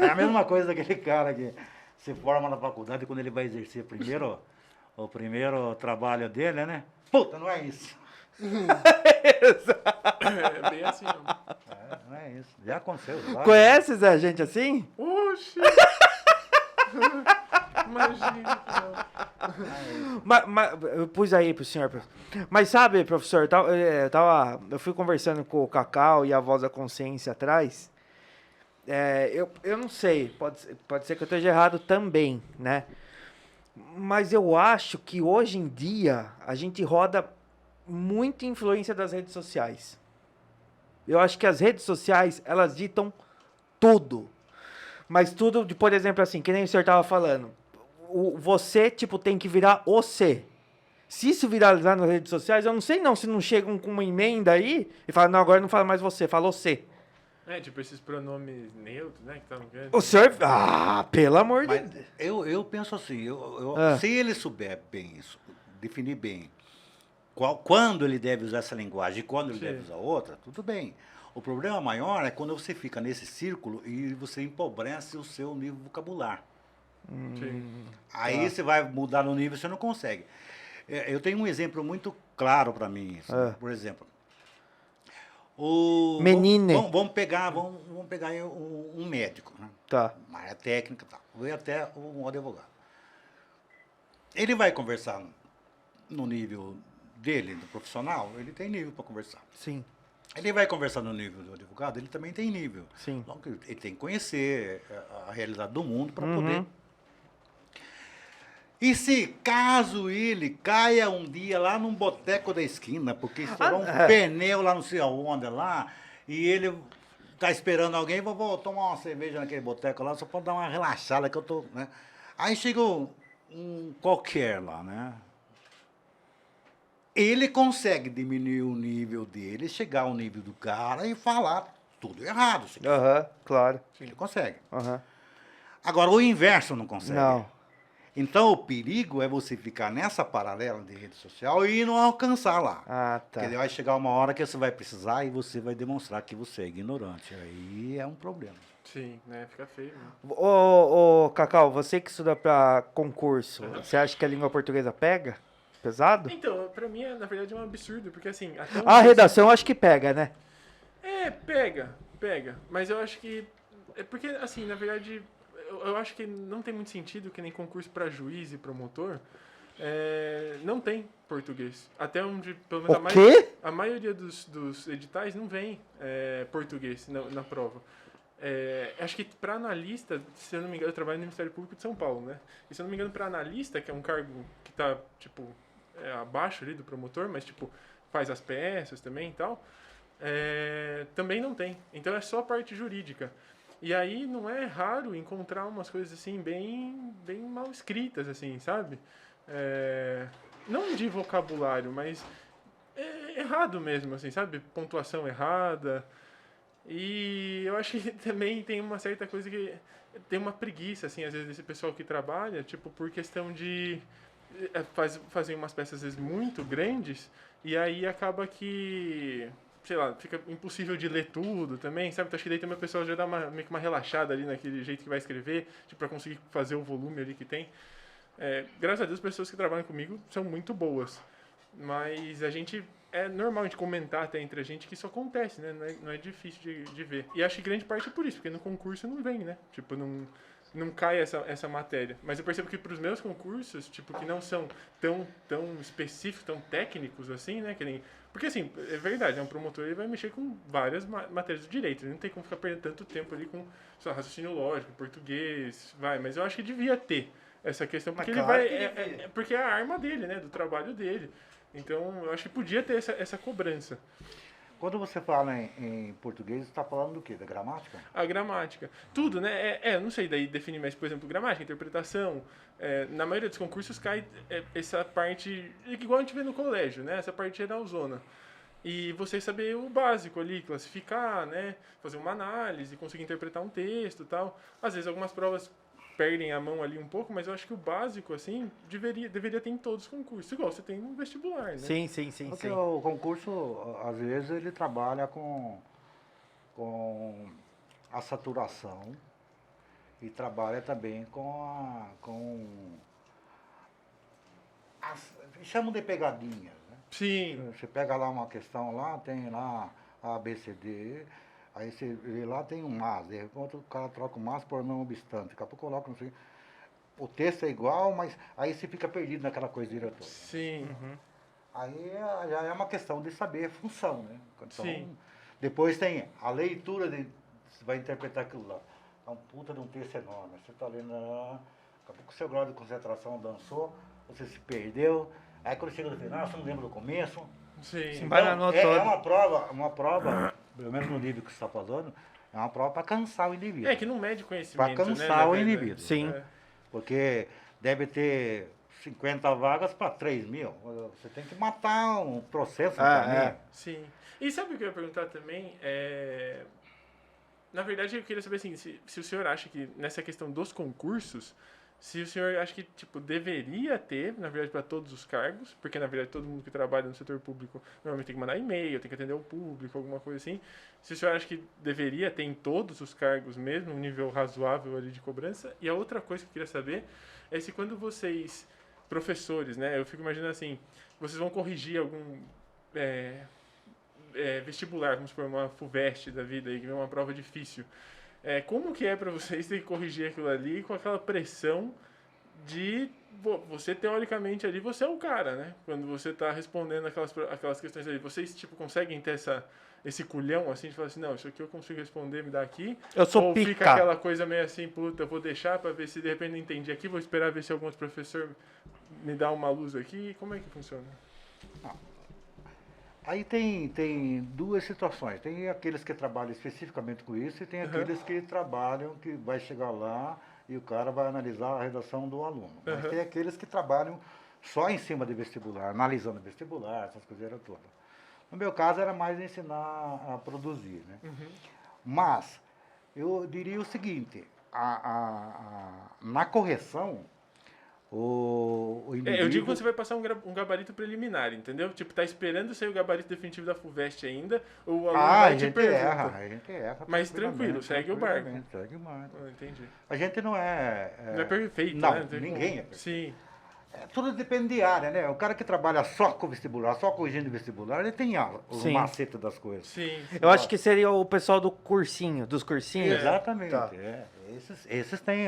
é a mesma coisa daquele cara que se forma na faculdade e quando ele vai exercer o primeiro trabalho dele, né? Puta, não é isso. É bem assim, ó. Não é isso. Já aconteceu. Já. Conhece, Zé, gente assim? Oxi! Imagina, cara. Mas eu pus aí pro senhor. Mas sabe, professor, eu fui conversando com o Cacau e a Voz da Consciência atrás. Eu não sei, pode ser que eu esteja errado também, né? Mas eu acho que hoje em dia a gente roda muita influência das redes sociais. Eu acho que as redes sociais, elas ditam tudo. Mas tudo, por exemplo, assim, que nem o senhor tava falando. Você, tipo, tem que virar o C. Se isso viralizar nas redes sociais, eu não sei não se não chegam com uma emenda aí e falam, não, agora não fala mais você, fala o C. É, tipo esses pronomes neutros, né? Que estavam querendo. O senhor... Ah, pelo amor de Mas Deus. eu penso assim, Ah. se ele souber bem isso, definir bem quando ele deve usar essa linguagem e quando ele Sim. deve usar outra, tudo bem. O problema maior é quando você fica nesse círculo e você empobrece o seu nível vocabular. Sim. Aí você vai mudar no nível, você não consegue. Eu tenho um exemplo muito claro para mim. Assim, Ah. por exemplo, Menine. vamos pegar aí um médico, né? Tá. Uma área técnica e tal. Ou até um advogado. Ele vai conversar no nível dele, do profissional, ele tem nível para conversar. Sim, Ele vai conversar no nível do advogado, ele também tem nível. sim. Então, ele tem que conhecer a realidade do mundo para Uhum. poder. E se caso ele caia um dia lá num boteco da esquina, porque estourou um pneu lá não sei aonde lá, e ele tá esperando alguém, vou tomar uma cerveja naquele boteco lá, só para dar uma relaxada que eu tô, né? Aí chegou um qualquer lá, né? Ele consegue diminuir o nível dele, chegar ao nível do cara e falar tudo errado. Se quiser. Aham, claro. Ele consegue. Aham. Agora, o inverso não consegue. Não. Então, o perigo é você ficar nessa paralela de rede social e não alcançar lá. Ah, tá. Porque vai chegar uma hora que você vai precisar e você vai demonstrar que você é ignorante. Aí é um problema. Sim, né? Fica feio, né? Ô, Cacau, você que estuda pra concurso, você acha que a língua portuguesa pega? Pesado? Então, pra mim, na verdade, é um absurdo, porque assim... Até A redação eu acho que pega, né? Pega. Mas eu acho que... É porque, assim, na verdade, eu acho que não tem muito sentido que nem concurso pra juiz e promotor, não tem português. Até onde, pelo menos, O quê? a maioria dos editais não vem português na prova. Acho que para analista, se eu não me engano, eu trabalho no Ministério Público de São Paulo, né? E se eu não me engano, para analista, que é um cargo que tá, tipo, abaixo ali do promotor, mas, tipo, faz as peças também e tal, também não tem. Então é só a parte jurídica. E aí não é raro encontrar umas coisas, assim, bem mal escritas, assim, sabe? Não de vocabulário, mas errado mesmo, assim, sabe? Pontuação errada. E eu acho que também tem uma certa coisa que tem uma preguiça, assim, às vezes, desse pessoal que trabalha, tipo, por questão de fazer umas peças, às vezes, muito grandes, e aí acaba que sei lá, fica impossível de ler tudo também, sabe? Então acho que daí também o pessoal já dá meio que uma relaxada ali naquele jeito que vai escrever, tipo, pra conseguir fazer o volume ali que tem. Graças a Deus, as pessoas que trabalham comigo são muito boas. Mas a gente... É normal a gente comentar até entre a gente que isso acontece, né? Não é difícil de ver. E acho que grande parte é por isso, porque no concurso não vem, né? Tipo, não cai essa matéria. Mas eu percebo que para os meus concursos, tipo, que não são tão específicos, tão técnicos assim, né? Porque, assim, é verdade, um promotor ele vai mexer com várias matérias do direito. Ele não tem como ficar perdendo tanto tempo ali com, sei lá, raciocínio lógico, português, mas eu acho que devia ter essa questão, porque Mas ele claro vai... que devia. porque é a arma dele, né? Do trabalho dele. Então, eu acho que podia ter essa cobrança. Quando você fala em português, você está falando do quê? Da gramática? A gramática. Tudo, né? Eu não sei daí definir, mas, por exemplo, gramática, interpretação. Na maioria dos concursos cai essa parte, igual a gente vê no colégio, né? Essa parte geralzona. E você saber o básico ali, classificar, né? Fazer uma análise, conseguir interpretar um texto e tal. Às vezes algumas provas perdem a mão ali um pouco, mas eu acho que o básico, assim, deveria ter em todos os concursos. Igual você tem no vestibular, né? Sim. Porque o concurso, às vezes, ele trabalha com a saturação e trabalha também chamam de pegadinhas, né? Sim. Você pega lá uma questão lá, tem lá A, B, C, D, aí você vê lá tem um mas, de repente o cara troca o mas por não obstante, daqui a pouco coloca não sei. O texto é igual, mas aí você fica perdido naquela coisa diretora. Sim. Aí já é uma questão de saber a função, né? Então, Sim. depois tem a leitura, você vai interpretar aquilo lá. É um puta de um texto enorme. Você está lendo, daqui a pouco o seu grau de concentração dançou, você se perdeu. Aí quando chega no final, você não lembra do começo. Sim. Vai na Então, nota é toda. uma prova, pelo menos no nível que você está falando, é uma prova para cansar o indivíduo. Que não mede conhecimento, Para né? cansar na o verdade. indivíduo. Sim. Porque deve ter 50 vagas para 3 mil. Você tem que matar um processo no caminho. Sim. E sabe o que eu ia perguntar também? Na verdade, eu queria saber assim, se o senhor acha que nessa questão dos concursos, se o senhor acha que tipo, deveria ter, na verdade, para todos os cargos, porque na verdade todo mundo que trabalha no setor público normalmente tem que mandar e-mail, tem que atender o público, alguma coisa assim. Se o senhor acha que deveria ter em todos os cargos mesmo, um nível razoável ali de cobrança. E a outra coisa que eu queria saber é se quando vocês, professores, né, eu fico imaginando assim, vocês vão corrigir algum vestibular, vamos supor, uma FUVEST da vida aí, que é uma prova difícil. Como que é para vocês ter que corrigir aquilo ali com aquela pressão de você, teoricamente, ali, você é o cara, né? Quando você está respondendo aquelas questões ali. Vocês, tipo, conseguem ter esse culhão, assim, de falar assim, não, isso aqui eu consigo responder, me dá aqui. Eu sou Ou pica. fica aquela coisa meio assim, puta, eu vou deixar para ver se de repente não entendi aqui, vou esperar ver se alguns professores me dá uma luz aqui. Como é que funciona? Aí tem duas situações. Tem aqueles que trabalham especificamente com isso e tem aqueles que trabalham, que vai chegar lá e o cara vai analisar a redação do aluno. Mas tem aqueles que trabalham só em cima de vestibular, analisando vestibular, essas coisas todas. No meu caso era mais ensinar a produzir, né? Mas eu diria o seguinte, na correção, o indivíduo... Eu digo que você vai passar um gabarito preliminar, entendeu? Tipo, tá esperando sair o gabarito definitivo da FUVEST ainda, ou o aluno vai te perguntar. A gente erra. Mas tranquilo, segue o barco. Segue o barco. Entendi. A gente não é... Não é perfeito, não, né? ninguém é perfeito. Sim. Tudo depende de área, né? O cara que trabalha só com vestibular, só corrigindo vestibular, ele tem os Sim. macetes das coisas. Sim. Eu acho que seria o pessoal do cursinho, dos cursinhos. Exatamente. Tá. Esses têm,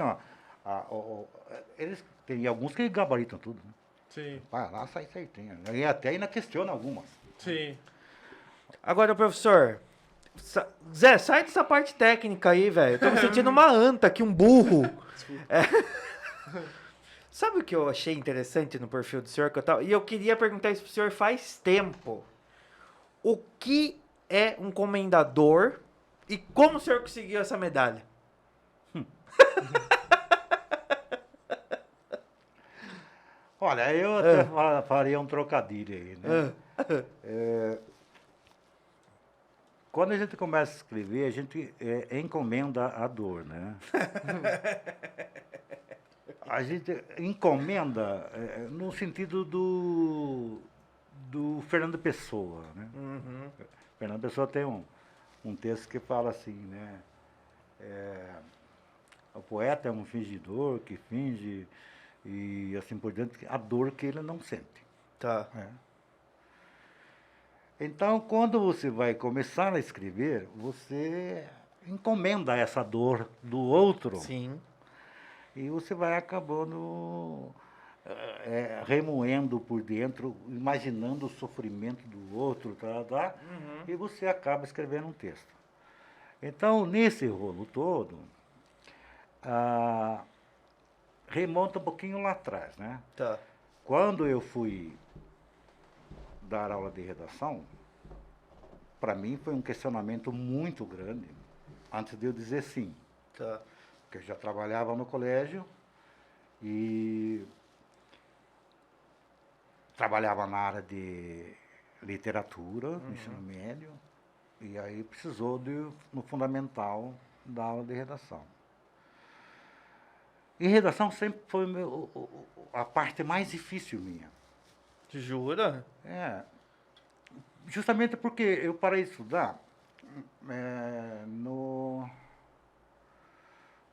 eles tem alguns que gabaritam tudo, né? Sim. Vai lá, sai certinho. E até ainda questiona algumas. Sim. Agora, professor, Zé, sai dessa parte técnica aí, velho. Eu tô me sentindo uma anta aqui, um burro. Sabe o que eu achei interessante no perfil do senhor? E eu queria perguntar isso pro senhor faz tempo. O que é um comendador e como o senhor conseguiu essa medalha? Olha, eu até faria um trocadilho aí, né? Quando a gente começa a escrever, a gente encomenda a dor, né? A gente encomenda no sentido do Fernando Pessoa, né? Uhum. Fernando Pessoa tem um texto que fala assim, né? O poeta é um fingidor que finge e assim por diante a dor que ele não sente. Tá. Né? Então, quando você vai começar a escrever, você encomenda essa dor do outro. Sim. E você vai acabando remoendo por dentro, imaginando o sofrimento do outro, e você acaba escrevendo um texto. Então, nesse rolo todo, remonta um pouquinho lá atrás, né? Tá. Quando eu fui dar aula de redação, para mim foi um questionamento muito grande, antes de eu dizer sim. Tá. Porque eu já trabalhava no colégio e trabalhava na área de literatura, no ensino médio, e aí precisou, no fundamental, da aula de redação. E redação sempre foi a parte mais difícil minha. Jura? Justamente porque eu parei de estudar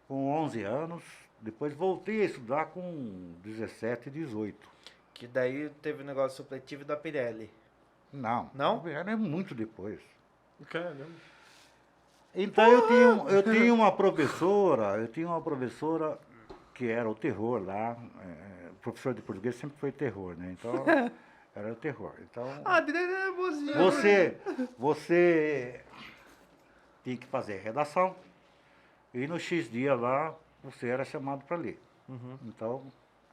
com 11 anos, depois voltei a estudar com 17, 18. Que daí teve o negócio supletivo da Pirelli. Não. Não? Era muito depois. Caramba. Então eu tinha uma professora que era o terror lá. Professor de português sempre foi terror, né? Então era o terror. Então É boazinha. você tinha que fazer redação e no X dia lá você era chamado para ler. Então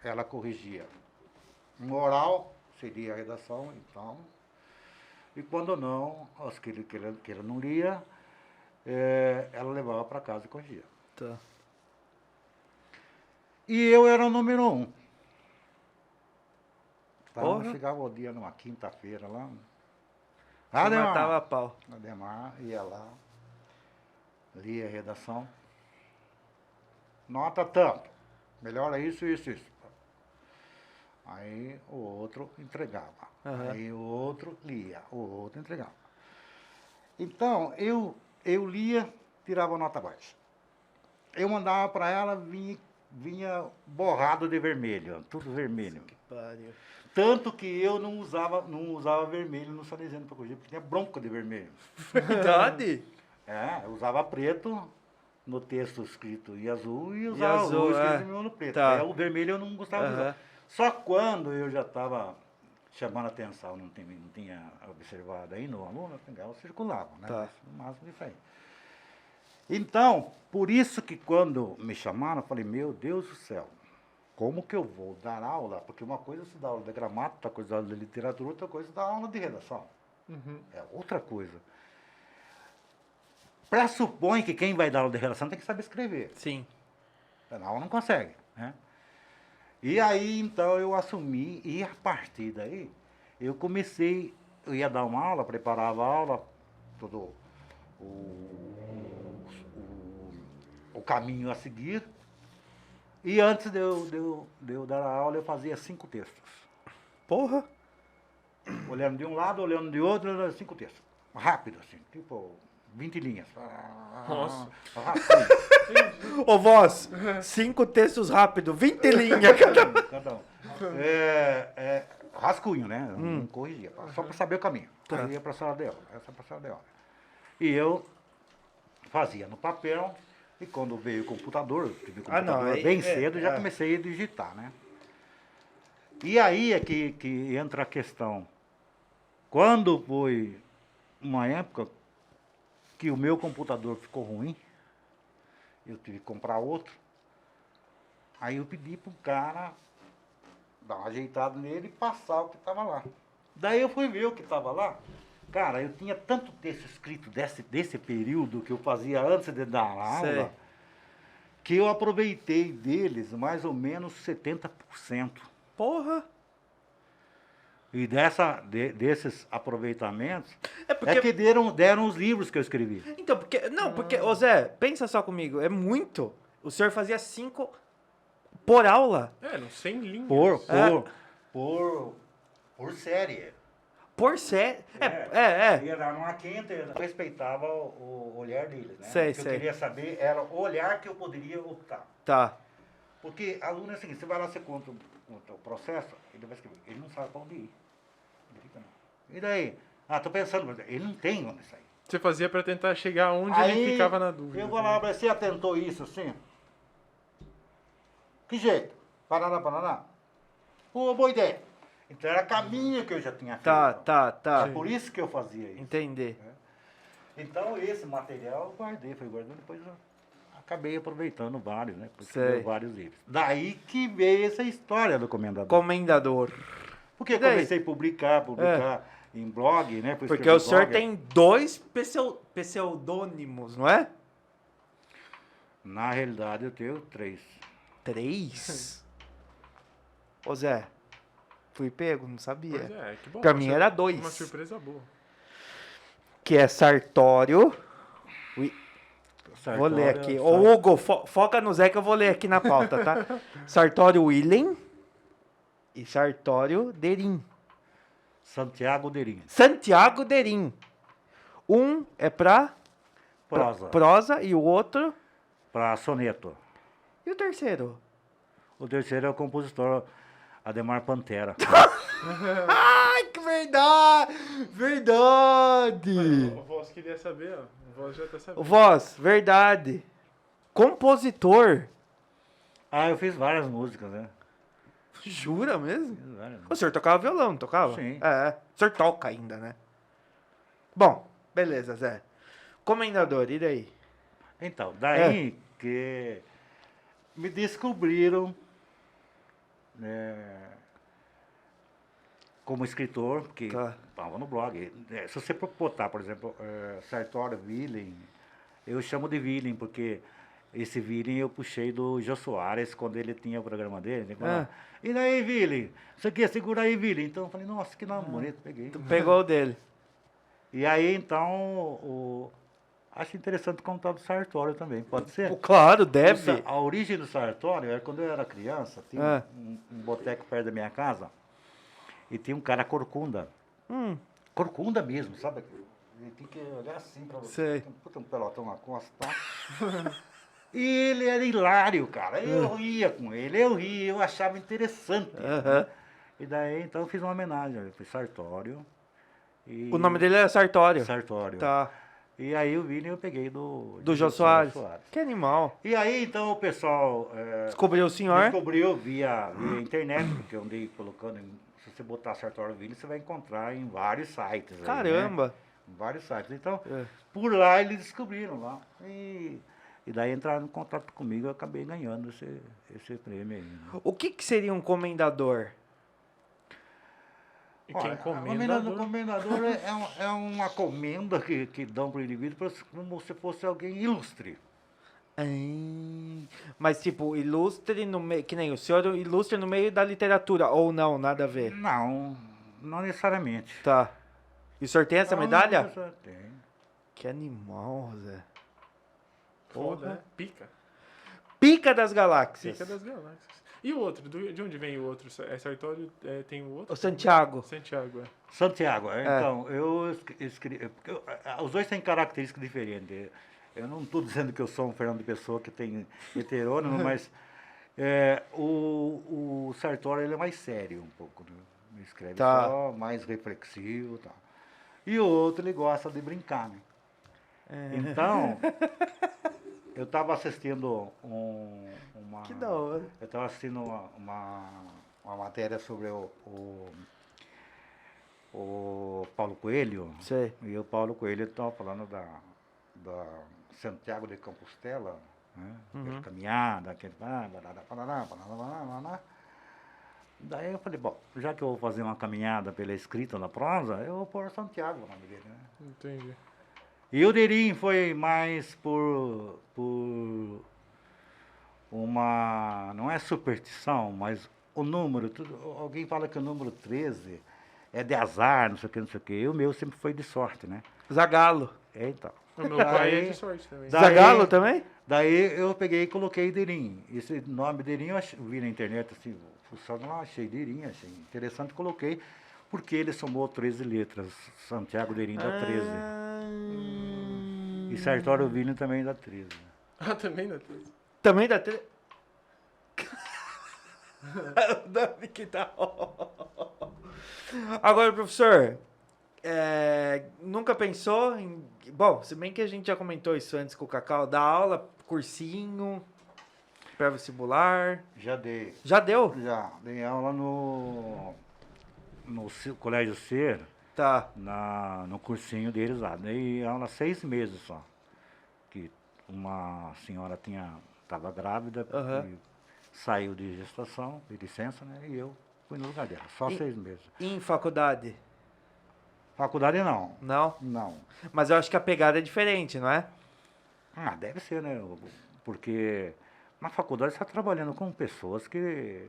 ela corrigia. Um oral seria a redação, então. E quando não, as que ele não lia, ela levava para casa e corrigia. Tá. E eu era o número 1. Então, Porra. chegava o dia numa quinta-feira lá. Você matava a pau. Ademar ia lá, lia a redação. Nota tanto. Melhora isso, isso, isso. Aí o outro entregava. Aí o outro lia, o outro entregava. Então, eu lia, tirava nota baixa. Eu mandava para ela, vinha borrado de vermelho, tudo vermelho. Que pariu. Tanto que eu não usava vermelho no salesiano para corrigir, porque tinha bronca de vermelho. Verdade? Eu usava preto no texto escrito em azul e usava azul, o escrito no preto. Tá. O vermelho eu não gostava de usar. Só quando eu já estava chamando a atenção, não tinha observado aí no aluno, eu pegava, circulava, né? Tá. No máximo isso aí. Então, por isso que quando me chamaram, eu falei, meu Deus do céu, como que eu vou dar aula? Porque uma coisa é se dar aula de gramática, outra coisa é dar aula de literatura, outra coisa é dar aula de redação. É outra coisa. Pressupõe que quem vai dar aula de redação tem que saber escrever. Sim. Senão não consegue, né? E aí, então, eu assumi, e a partir daí, eu comecei, eu ia dar uma aula, preparava a aula, todo o caminho a seguir, e antes de eu dar a aula, eu fazia 5 textos. Porra. Olhando de um lado, olhando de outro, 5 textos. Rápido, assim, tipo 20 linhas. Nossa. Ô, voz, 5 textos rápido, 20 linhas. Cada um. Rascunho, né? Eu não corrigia, só para saber o caminho. Aí eu ia para a sala de aula, E eu fazia no papel, e quando veio o computador, eu tive o computador bem cedo, já comecei a digitar, né? E aí é que entra a questão. Quando foi uma época que o meu computador ficou ruim, eu tive que comprar outro. Aí eu pedi para o cara dar uma ajeitada nele e passar o que estava lá. Daí eu fui ver o que estava lá. Cara, eu tinha tanto texto escrito desse período que eu fazia antes de dar a aula, que eu aproveitei deles mais ou menos 70%. Porra. E desses aproveitamentos é que deram os livros que eu escrevi. Então, porque, ô Zé, pensa só comigo, é muito. O senhor fazia 5 por aula. Não, 100 linhas. Por série. por série. Ia dar numa quinta, eu respeitava o olhar deles, né? Sei, O que eu sei. queria saber era o olhar que eu poderia optar. Tá. Porque aluno é o seguinte, você vai lá, você conta o processo, ele vai escrever, ele não sabe pra onde ir. Ele fica, não. E daí? Ah, tô pensando, mas ele não tem onde sair. Você fazia pra tentar chegar onde ele ficava na dúvida. Eu vou lá, você atentou isso assim? Que jeito? Paraná. Pô, boa ideia. Então era caminho que eu já tinha feito. Tá. É por isso que eu fazia isso. Entender. Então esse material eu guardei, fui guardando, depois eu acabei aproveitando vários, né? Porque Sei. eu vários livros. Daí que veio essa história do comendador. Comendador. Porque eu E daí? comecei a publicar em blog, né? Porque o senhor tem 2 pseudônimos, não é? Na realidade eu tenho 3. 3? Ô Zé, fui pego, não sabia. Pois é, que bom. Pra mim era 2. Uma surpresa boa. Que é Sartório. Vou ler aqui. Ô Hugo, foca no Zé que eu vou ler aqui na pauta, tá? Sartório Willem e Sartório Derim. Santiago Derim. Santiago Derim. Um é pra prosa e o outro... Para soneto. E o terceiro? O terceiro é o compositor Ademar Pantera. Ai, que verdade! Verdade! O Voz queria saber, ó. O Voz já tá sabendo. Voz, verdade. Compositor. Ah, eu fiz várias músicas, né? Jura mesmo? Fiz várias O senhor tocava violão, não tocava? Sim. É, o senhor toca ainda, né? Bom, beleza, Zé. Comendador, e daí? Então, daí que me descobriram como escritor, porque Tá. estava no blog. Se você botar, por exemplo, Sartório Willem, eu chamo de Willem, porque esse Willem eu puxei do Jô Soares, quando ele tinha o programa dele. Ele falava, e daí, Willem? Você quer segurar aí, Willem? Então eu falei, nossa, que nome bonito, peguei. Tu pegou o dele. E aí, então, acho interessante contar do Sartório também, pode ser? Claro, deve. A origem do Sartório era quando eu era criança, tinha um boteco perto da minha casa, e tinha um cara corcunda. Corcunda mesmo, sabe? Ele tem que olhar assim pra você. Sei. Puta, um pelotão na costa, tá? E ele era hilário, cara. Eu ria com ele, eu achava interessante. Aham. E daí, então, eu fiz uma homenagem. Eu fiz Sartório. O nome dele é Sartório. Sartório. Tá. E aí o Vini eu peguei do Jô Soares. Que animal. E aí, então, o pessoal Descobriu o senhor? descobriu via internet, porque eu andei colocando, se você botar Sartório Vini, você vai encontrar em vários sites. aí, Caramba. né? Em vários sites. Então, É. por lá eles descobriram lá. E daí entraram em contato comigo, eu acabei ganhando esse prêmio aí. Né? O que seria um comendador? E quem Olha, comendador? O comendador é uma comenda que dão para o indivíduo como se fosse alguém ilustre. Mas, tipo, ilustre no meio. Que nem o senhor ilustre no meio da literatura, ou não, nada a ver. Não necessariamente. Tá. E o senhor tem essa Não, medalha? Tem. Que animal, Zé. Foda, né? Pica. Pica das galáxias. Pica das galáxias. E o outro? De onde vem o outro? É Sartório? Tem o outro? O Santiago. Santiago, é. Santiago, então, eu escrevi. Os dois têm características diferentes. Eu não estou dizendo que eu sou um Fernando Pessoa que tem heterônimo, mas o Sartório ele é mais sério um pouco. Né? Ele escreve só, mais reflexivo e tal. E o outro ele gosta de brincar, né? Então, eu estava assistindo uma... Que da hora. Eu estava assistindo uma matéria sobre o Paulo Coelho. Sei. E o Paulo Coelho estava falando da Santiago de Compostela, né? Aquela caminhada, aquele... Daí eu falei, bom, já que eu vou fazer uma caminhada pela escrita na prosa, eu vou pôr Santiago o nome dele, né? Entendi. E o Derim foi mais por uma, não é superstição, mas o número, alguém fala que o número 13 é de azar, não sei o que, o meu sempre foi de sorte, né? Zagalo. Então. O meu pai é de sorte também. Zagalo também? Daí eu peguei e coloquei Derim. Esse nome Derim eu vi na internet, assim, fuçando lá, achei Derim, achei interessante, coloquei. porque ele somou 13 letras. Santiago Derim dá 13. E Sartório William também dá 13. Ah, também não tem. Também dá 13. Dani que tá. Agora, professor, nunca pensou em. Bom, se bem que a gente já comentou isso antes com o Cacau, dar aula, cursinho, pré-vestibular. Já dei. Já deu? Já. Dei aula no Colégio Ser, Tá. no cursinho deles lá. Dei aula 6 meses só. Que uma senhora estava grávida Aham. e saiu de gestação, de licença, né? E eu fui no lugar dela. Só E- 6 meses. E em faculdade? Faculdade não. Não? Não. Mas eu acho que a pegada é diferente, não é? Ah, deve ser, né? Porque na faculdade você está trabalhando com pessoas que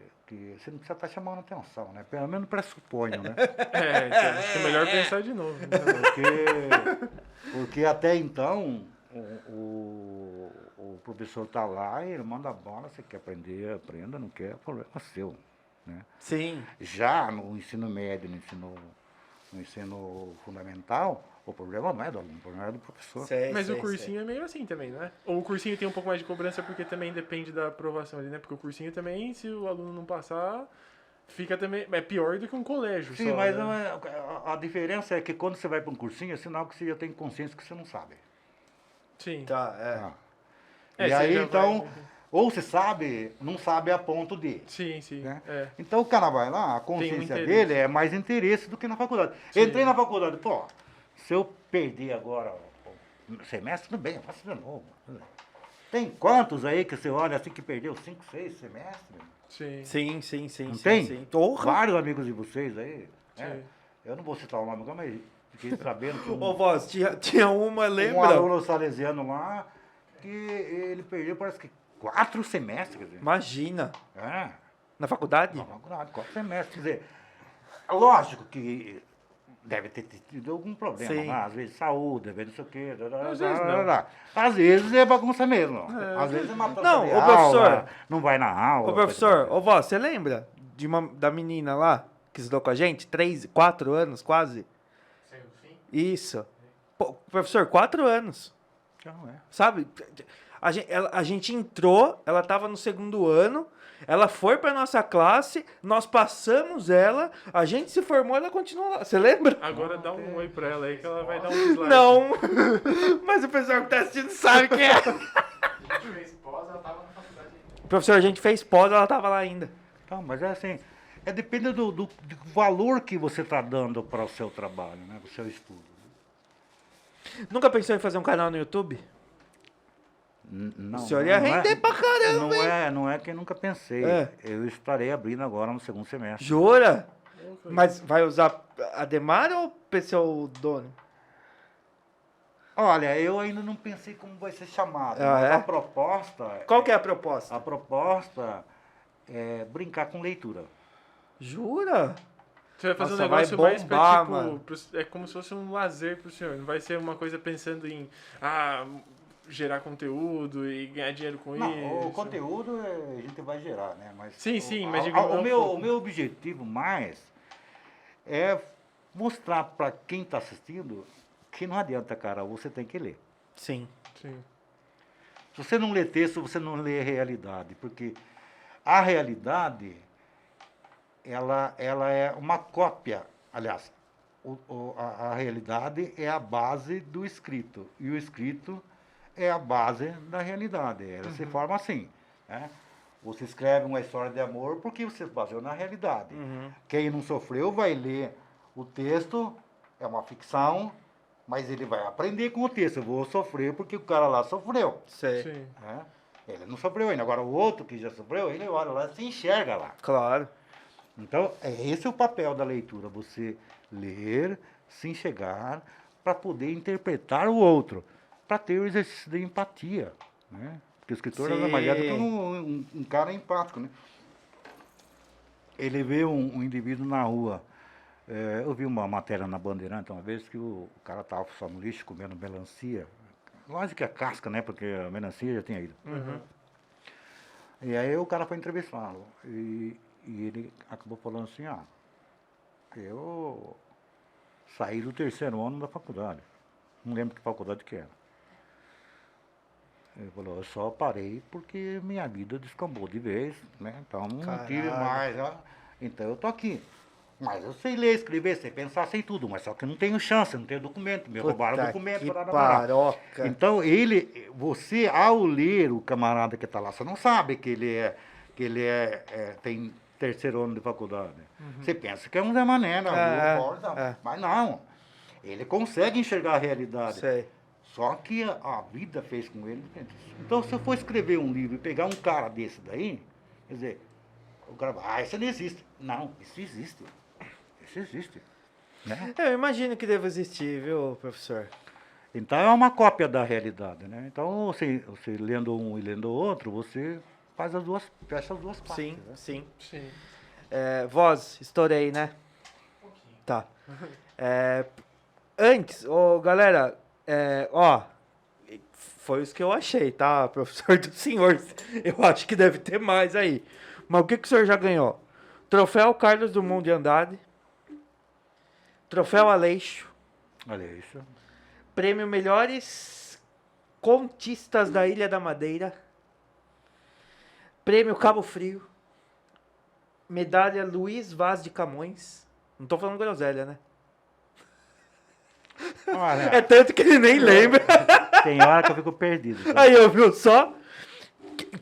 você não precisa estar chamando atenção, né? Pelo menos pressuponho, né? Então, acho que é melhor pensar de novo. Né? Porque até então o professor está lá e ele manda a bola, você quer aprender, aprenda, não quer, é problema seu, né? Sim. Já no ensino médio, no ensino fundamental, o problema não é do aluno, o problema é do professor. Mas o cursinho é meio assim também, né? Ou o cursinho tem um pouco mais de cobrança porque também depende da aprovação ali, né? Porque o cursinho também, se o aluno não passar, fica também. É pior do que um colégio. Sim, só, mas né? não é- a diferença é que quando você vai para um cursinho, é sinal que você já tem consciência que você não sabe. Sim. Tá, Ah. É, E você aí, já então, vai- ou você sabe, não sabe a ponto de. Sim, sim. Né? É. Então o cara vai lá, a consciência interesse. dele é mais interesse do que na faculdade. Sim. Entrei na faculdade, pô, se eu perder agora o semestre, tudo bem, eu faço de novo. Tem quantos aí que você olha assim que perdeu 5, 6 semestres? Sim. Sim, sim, sim. Não sim, tem? Sim. Porra! Vários amigos de vocês aí. Né? Sim. Eu não vou citar o nome agora, mas fiquei sabendo que Ô, voz, tinha uma, um lembra? aluno salesiano lá, que ele perdeu parece que 4 semestres. Quer dizer. Imagina. É. Na faculdade? Na faculdade, 4 semestres. Quer dizer, lógico que deve ter tido algum problema, Sim. né? Às vezes saúde, às vezes não sei o quê. Às vezes não. Às vezes é bagunça mesmo. Às vezes é matança Não, de ô, professor. aula, não vai na aula. Ô, professor, ô, vó, você lembra da menina lá que estudou com a gente? 3, 4 anos, quase? Isso. Pô, professor, 4 anos. Não, é. Sabe? A gente entrou, ela estava no 2º ano, ela foi para nossa classe, nós passamos ela, a gente se formou, ela continuou lá. Você lembra? Agora dá um oi pra ela aí que ela vai dar um dislike. Não. Mas o pessoal que tá assistindo sabe quem é. A gente fez pós, ela tava na faculdade ainda. Professor, a gente fez pós, ela tava lá ainda. Então, mas é assim, depende do valor que você está dando para o seu trabalho, né? Para o seu estudo. Nunca pensou em fazer um canal no YouTube? Não, O senhor ia não é- render pra caramba, não é que nunca pensei. É. Eu estarei abrindo agora no 2º semestre. Jura? Mas vai usar a Demar ou Pseudônimo? Olha, eu ainda não pensei como vai ser chamado. Ah, Mas é? a proposta. Qual que é a proposta? A proposta é brincar com leitura. Jura? Você vai fazer Nossa, um negócio vai mais bombar, pra, tipo, mano. é como se fosse um lazer pro senhor. Não vai ser uma coisa pensando em gerar conteúdo e ganhar dinheiro com Não, isso. o conteúdo a gente vai gerar, né? Mas Sim, sim, o, mas a- digo, não o, é o meu, foco. o meu objetivo mais é mostrar para quem está assistindo que não adianta, cara, você tem que ler. Sim. Sim. Se você não lê texto, você não lê a realidade, porque a realidade, ela é uma cópia, aliás, a realidade é a base do escrito, e o escrito é a base da realidade, ela se forma assim, né? Você escreve uma história de amor porque você se baseou na realidade. Quem não sofreu vai ler o texto, é uma ficção, mas ele vai aprender com o texto. Eu vou sofrer porque o cara lá sofreu. Sei. Sim. Né? Ele não sofreu ainda. Agora, o outro que já sofreu, ele olha lá e se enxerga lá. Claro. Então, esse é o papel da leitura. Você ler, se enxergar, para poder interpretar o outro. Para ter o exercício de empatia. Né? Porque o escritor nada mais é do que um cara empático. Né? Ele vê um indivíduo na rua. Eu vi uma matéria na Bandeirante uma vez que o cara estava só no lixo comendo melancia. Lógico que é casca, né? Porque a melancia já tinha ido. E aí o cara foi entrevistá-lo. E ele acabou falando assim, eu saí do 3º ano da faculdade. Não lembro que faculdade que era. Ele falou, eu só parei porque minha vida descambou de vez, né? Então não tive Caralho. mais. Então eu tô aqui. Mas eu sei ler, escrever, sei pensar, sei tudo, mas só que eu não tenho chance, eu não tenho documento. Me roubaram Puta documento. que parará. paroca. Então você ao ler o camarada que está lá, você não sabe que ele tem 3º ano de faculdade. Você pensa que é um Zé Mané na rua, mas não. Ele consegue enxergar a realidade. Sei. Só que a vida fez com ele. Então, se eu for escrever um livro e pegar um cara desse daí, quer dizer, o cara vai, isso não existe. Não, isso existe. Isso existe. Né? Eu imagino que deva existir, viu, professor? Então, é uma cópia da realidade, né? Então, você lendo um e lendo o outro, você faz fecha as duas partes. Sim, Né? sim. Sim. Voz, estourei, né? Tá. Antes, galera, foi isso que eu achei, tá, professor do senhor? Eu acho que deve ter mais aí. Mas o que o senhor já ganhou? Troféu Carlos Drummond de Andrade, Troféu Aleixo, Olha isso. Prêmio Melhores Contistas da Ilha da Madeira, Prêmio Cabo Frio, Medalha Luiz Vaz de Camões. Não tô falando groselha, né? Olha, É tanto que ele nem lembra. tem hora que eu fico perdido. Sabe? Aí eu viu só?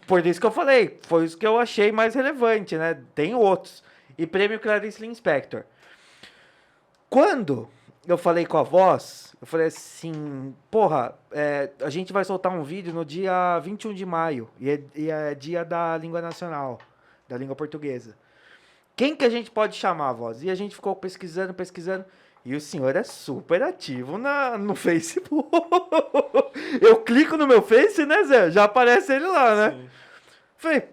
Por isso que eu falei, foi isso que eu achei mais relevante, né? Tem outros. E Prêmio Clarice Lispector. Quando eu falei com a Voz, eu falei assim, porra, a gente vai soltar um vídeo no dia 21 de maio, e é dia da língua nacional, da língua portuguesa. Quem que a gente pode chamar, Voz? E a gente ficou pesquisando, e o senhor é super ativo no Facebook. Eu clico no meu Face, né, Zé? Já aparece ele lá, né? Sim. Falei,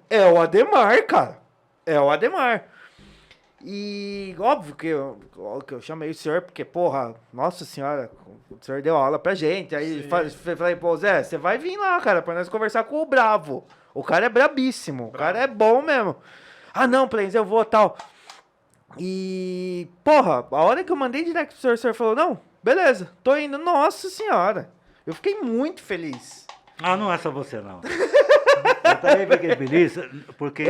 é o Ademar, cara. É o Ademar. E óbvio que eu chamei o senhor, porque, porra, nossa senhora, o senhor deu aula pra gente. Aí falei, pô, Zé, você vai vir lá, cara, pra nós conversar com o Bravo. O cara é brabíssimo, o cara é bom mesmo. Ah, não, Plains, eu vou, tal. E, porra, a hora que eu mandei direct pro senhor, o senhor falou, não, beleza, tô indo. Nossa senhora, eu fiquei muito feliz. Ah, não é só você, não. Eu também fiquei feliz, porque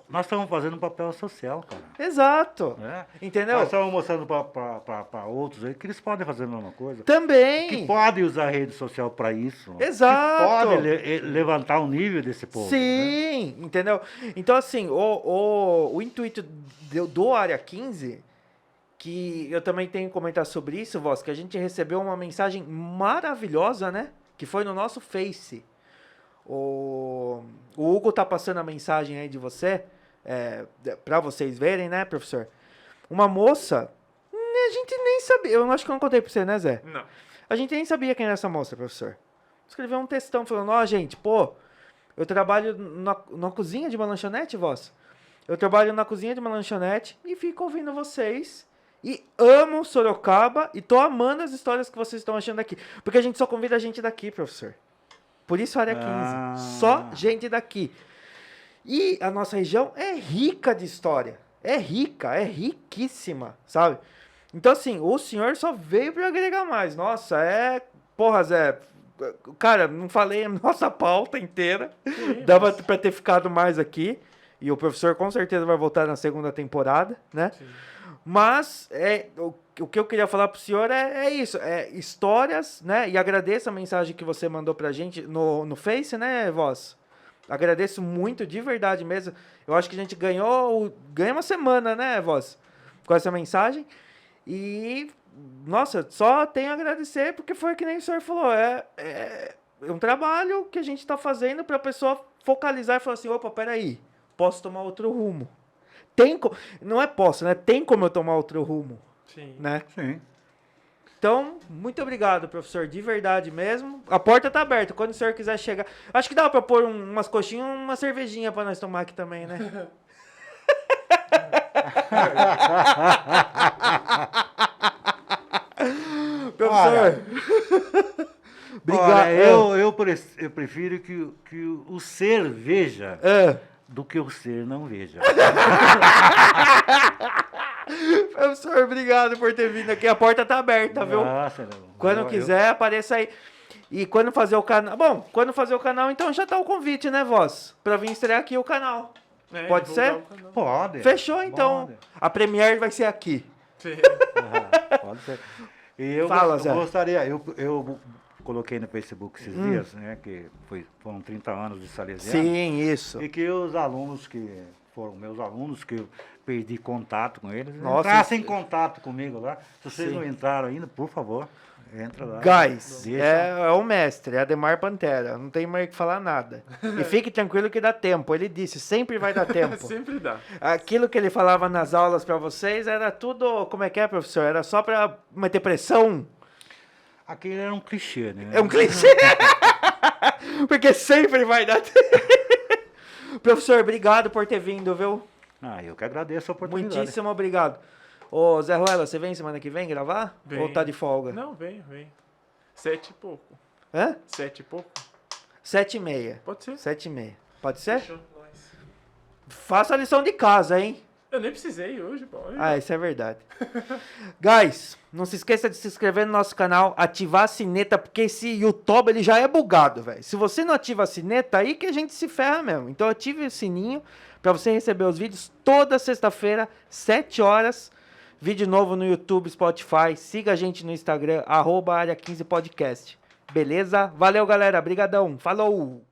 nós estamos fazendo um papel social, cara. Exato. Né? Entendeu? Nós estamos mostrando para outros aí que eles podem fazer a mesma coisa. Também. Que podem usar a rede social para isso. Exato. Que podem levantar o nível desse povo. Sim, né? Entendeu? Então, assim, o intuito do Área 15, que eu também tenho que comentar sobre isso, Voz, que a gente recebeu uma mensagem maravilhosa, né? Que foi no nosso Face. O Hugo tá passando a mensagem aí de você, pra vocês verem, né, professor? Uma moça, a gente nem sabia, eu acho que eu não contei pra você, né, Zé? Não. A gente nem sabia quem era essa moça, professor. Escreveu um textão falando, gente, eu trabalho na cozinha de uma lanchonete, Voz. Eu trabalho na cozinha de uma lanchonete e fico ouvindo vocês. E amo Sorocaba e tô amando as histórias que vocês estão achando aqui. Porque a gente só convida a gente daqui, professor. Por isso Área 15. Só gente daqui. E a nossa região é rica de história. É riquíssima, sabe? Então, assim, o senhor só veio para agregar mais. Nossa, porra, Zé. Cara, não falei a nossa pauta inteira. Dava para ter ficado mais aqui. E o professor com certeza vai voltar na segunda temporada, né? Sim. Mas o que eu queria falar pro senhor é isso, histórias, né? E agradeço a mensagem que você mandou pra gente no Face, né, Voz? Agradeço muito, de verdade mesmo. Eu acho que a gente ganha uma semana, né, Voz? Com essa mensagem. E, nossa, só tenho a agradecer, porque foi que nem o senhor falou. É um trabalho que a gente tá fazendo pra pessoa focalizar e falar assim, opa, peraí, posso tomar outro rumo. Não é posso, né? Tem como eu tomar outro rumo. Sim. Né? Sim. Então, muito obrigado, professor, de verdade mesmo. A porta tá aberta, quando o senhor quiser chegar. Acho que dá pra pôr umas coxinhas, uma cervejinha pra nós tomar aqui também, né? Professor. Obrigado. Olha, eu prefiro que o ser veja do que o ser não veja. Professor, obrigado por ter vindo aqui. A porta tá aberta, viu? Nossa, Quando quiser, apareça aí. E quando fazer o canal... Bom, quando fazer o canal, então já tá o convite, né, voz? Pra vir estrear aqui o canal. Pode ser? Pode. Fechou, então. Pode. A Premiere vai ser aqui. Pode ser. E eu, Fala, eu Zé. gostaria, eu coloquei no Facebook esses dias, né, que foram 30 anos de Salesiano. Sim, isso. E que os alunos que foram meus alunos, que eu perdi contato com eles, Nossa, entrassem em contato comigo lá. Se vocês Sim. não entraram ainda, por favor, entra lá. Guys, Deixa. é o mestre, é Ademar Pantera. Não tem mais o que falar nada. E fique tranquilo que dá tempo. Ele disse, sempre vai dar tempo. Sempre dá. Aquilo que ele falava nas aulas pra vocês era tudo... Como é que é, professor? Era só pra meter pressão? Aquele era um clichê, né? É um clichê. Porque sempre vai dar tempo. Professor, obrigado por ter vindo, viu? Ah, eu que agradeço a oportunidade. Muitíssimo obrigado. Ô, Zé Ruela, você vem semana que vem gravar? Vem. Ou tá de folga? Não, vem. 7 e pouco. Hã? 7 e pouco? 7h30. Pode ser? 7h30. Pode ser? Fechou, nós. Faça a lição de casa, hein? Eu nem precisei hoje, pô. Ah, isso é verdade. Guys, não se esqueça de se inscrever no nosso canal, ativar a sineta, porque esse YouTube ele já é bugado, velho. Se você não ativa a sineta, aí que a gente se ferra mesmo. Então ative o sininho pra você receber os vídeos toda sexta-feira, 7 horas. Vídeo novo no YouTube, Spotify. Siga a gente no Instagram, @área15podcast. Beleza? Valeu, galera. Brigadão. Falou!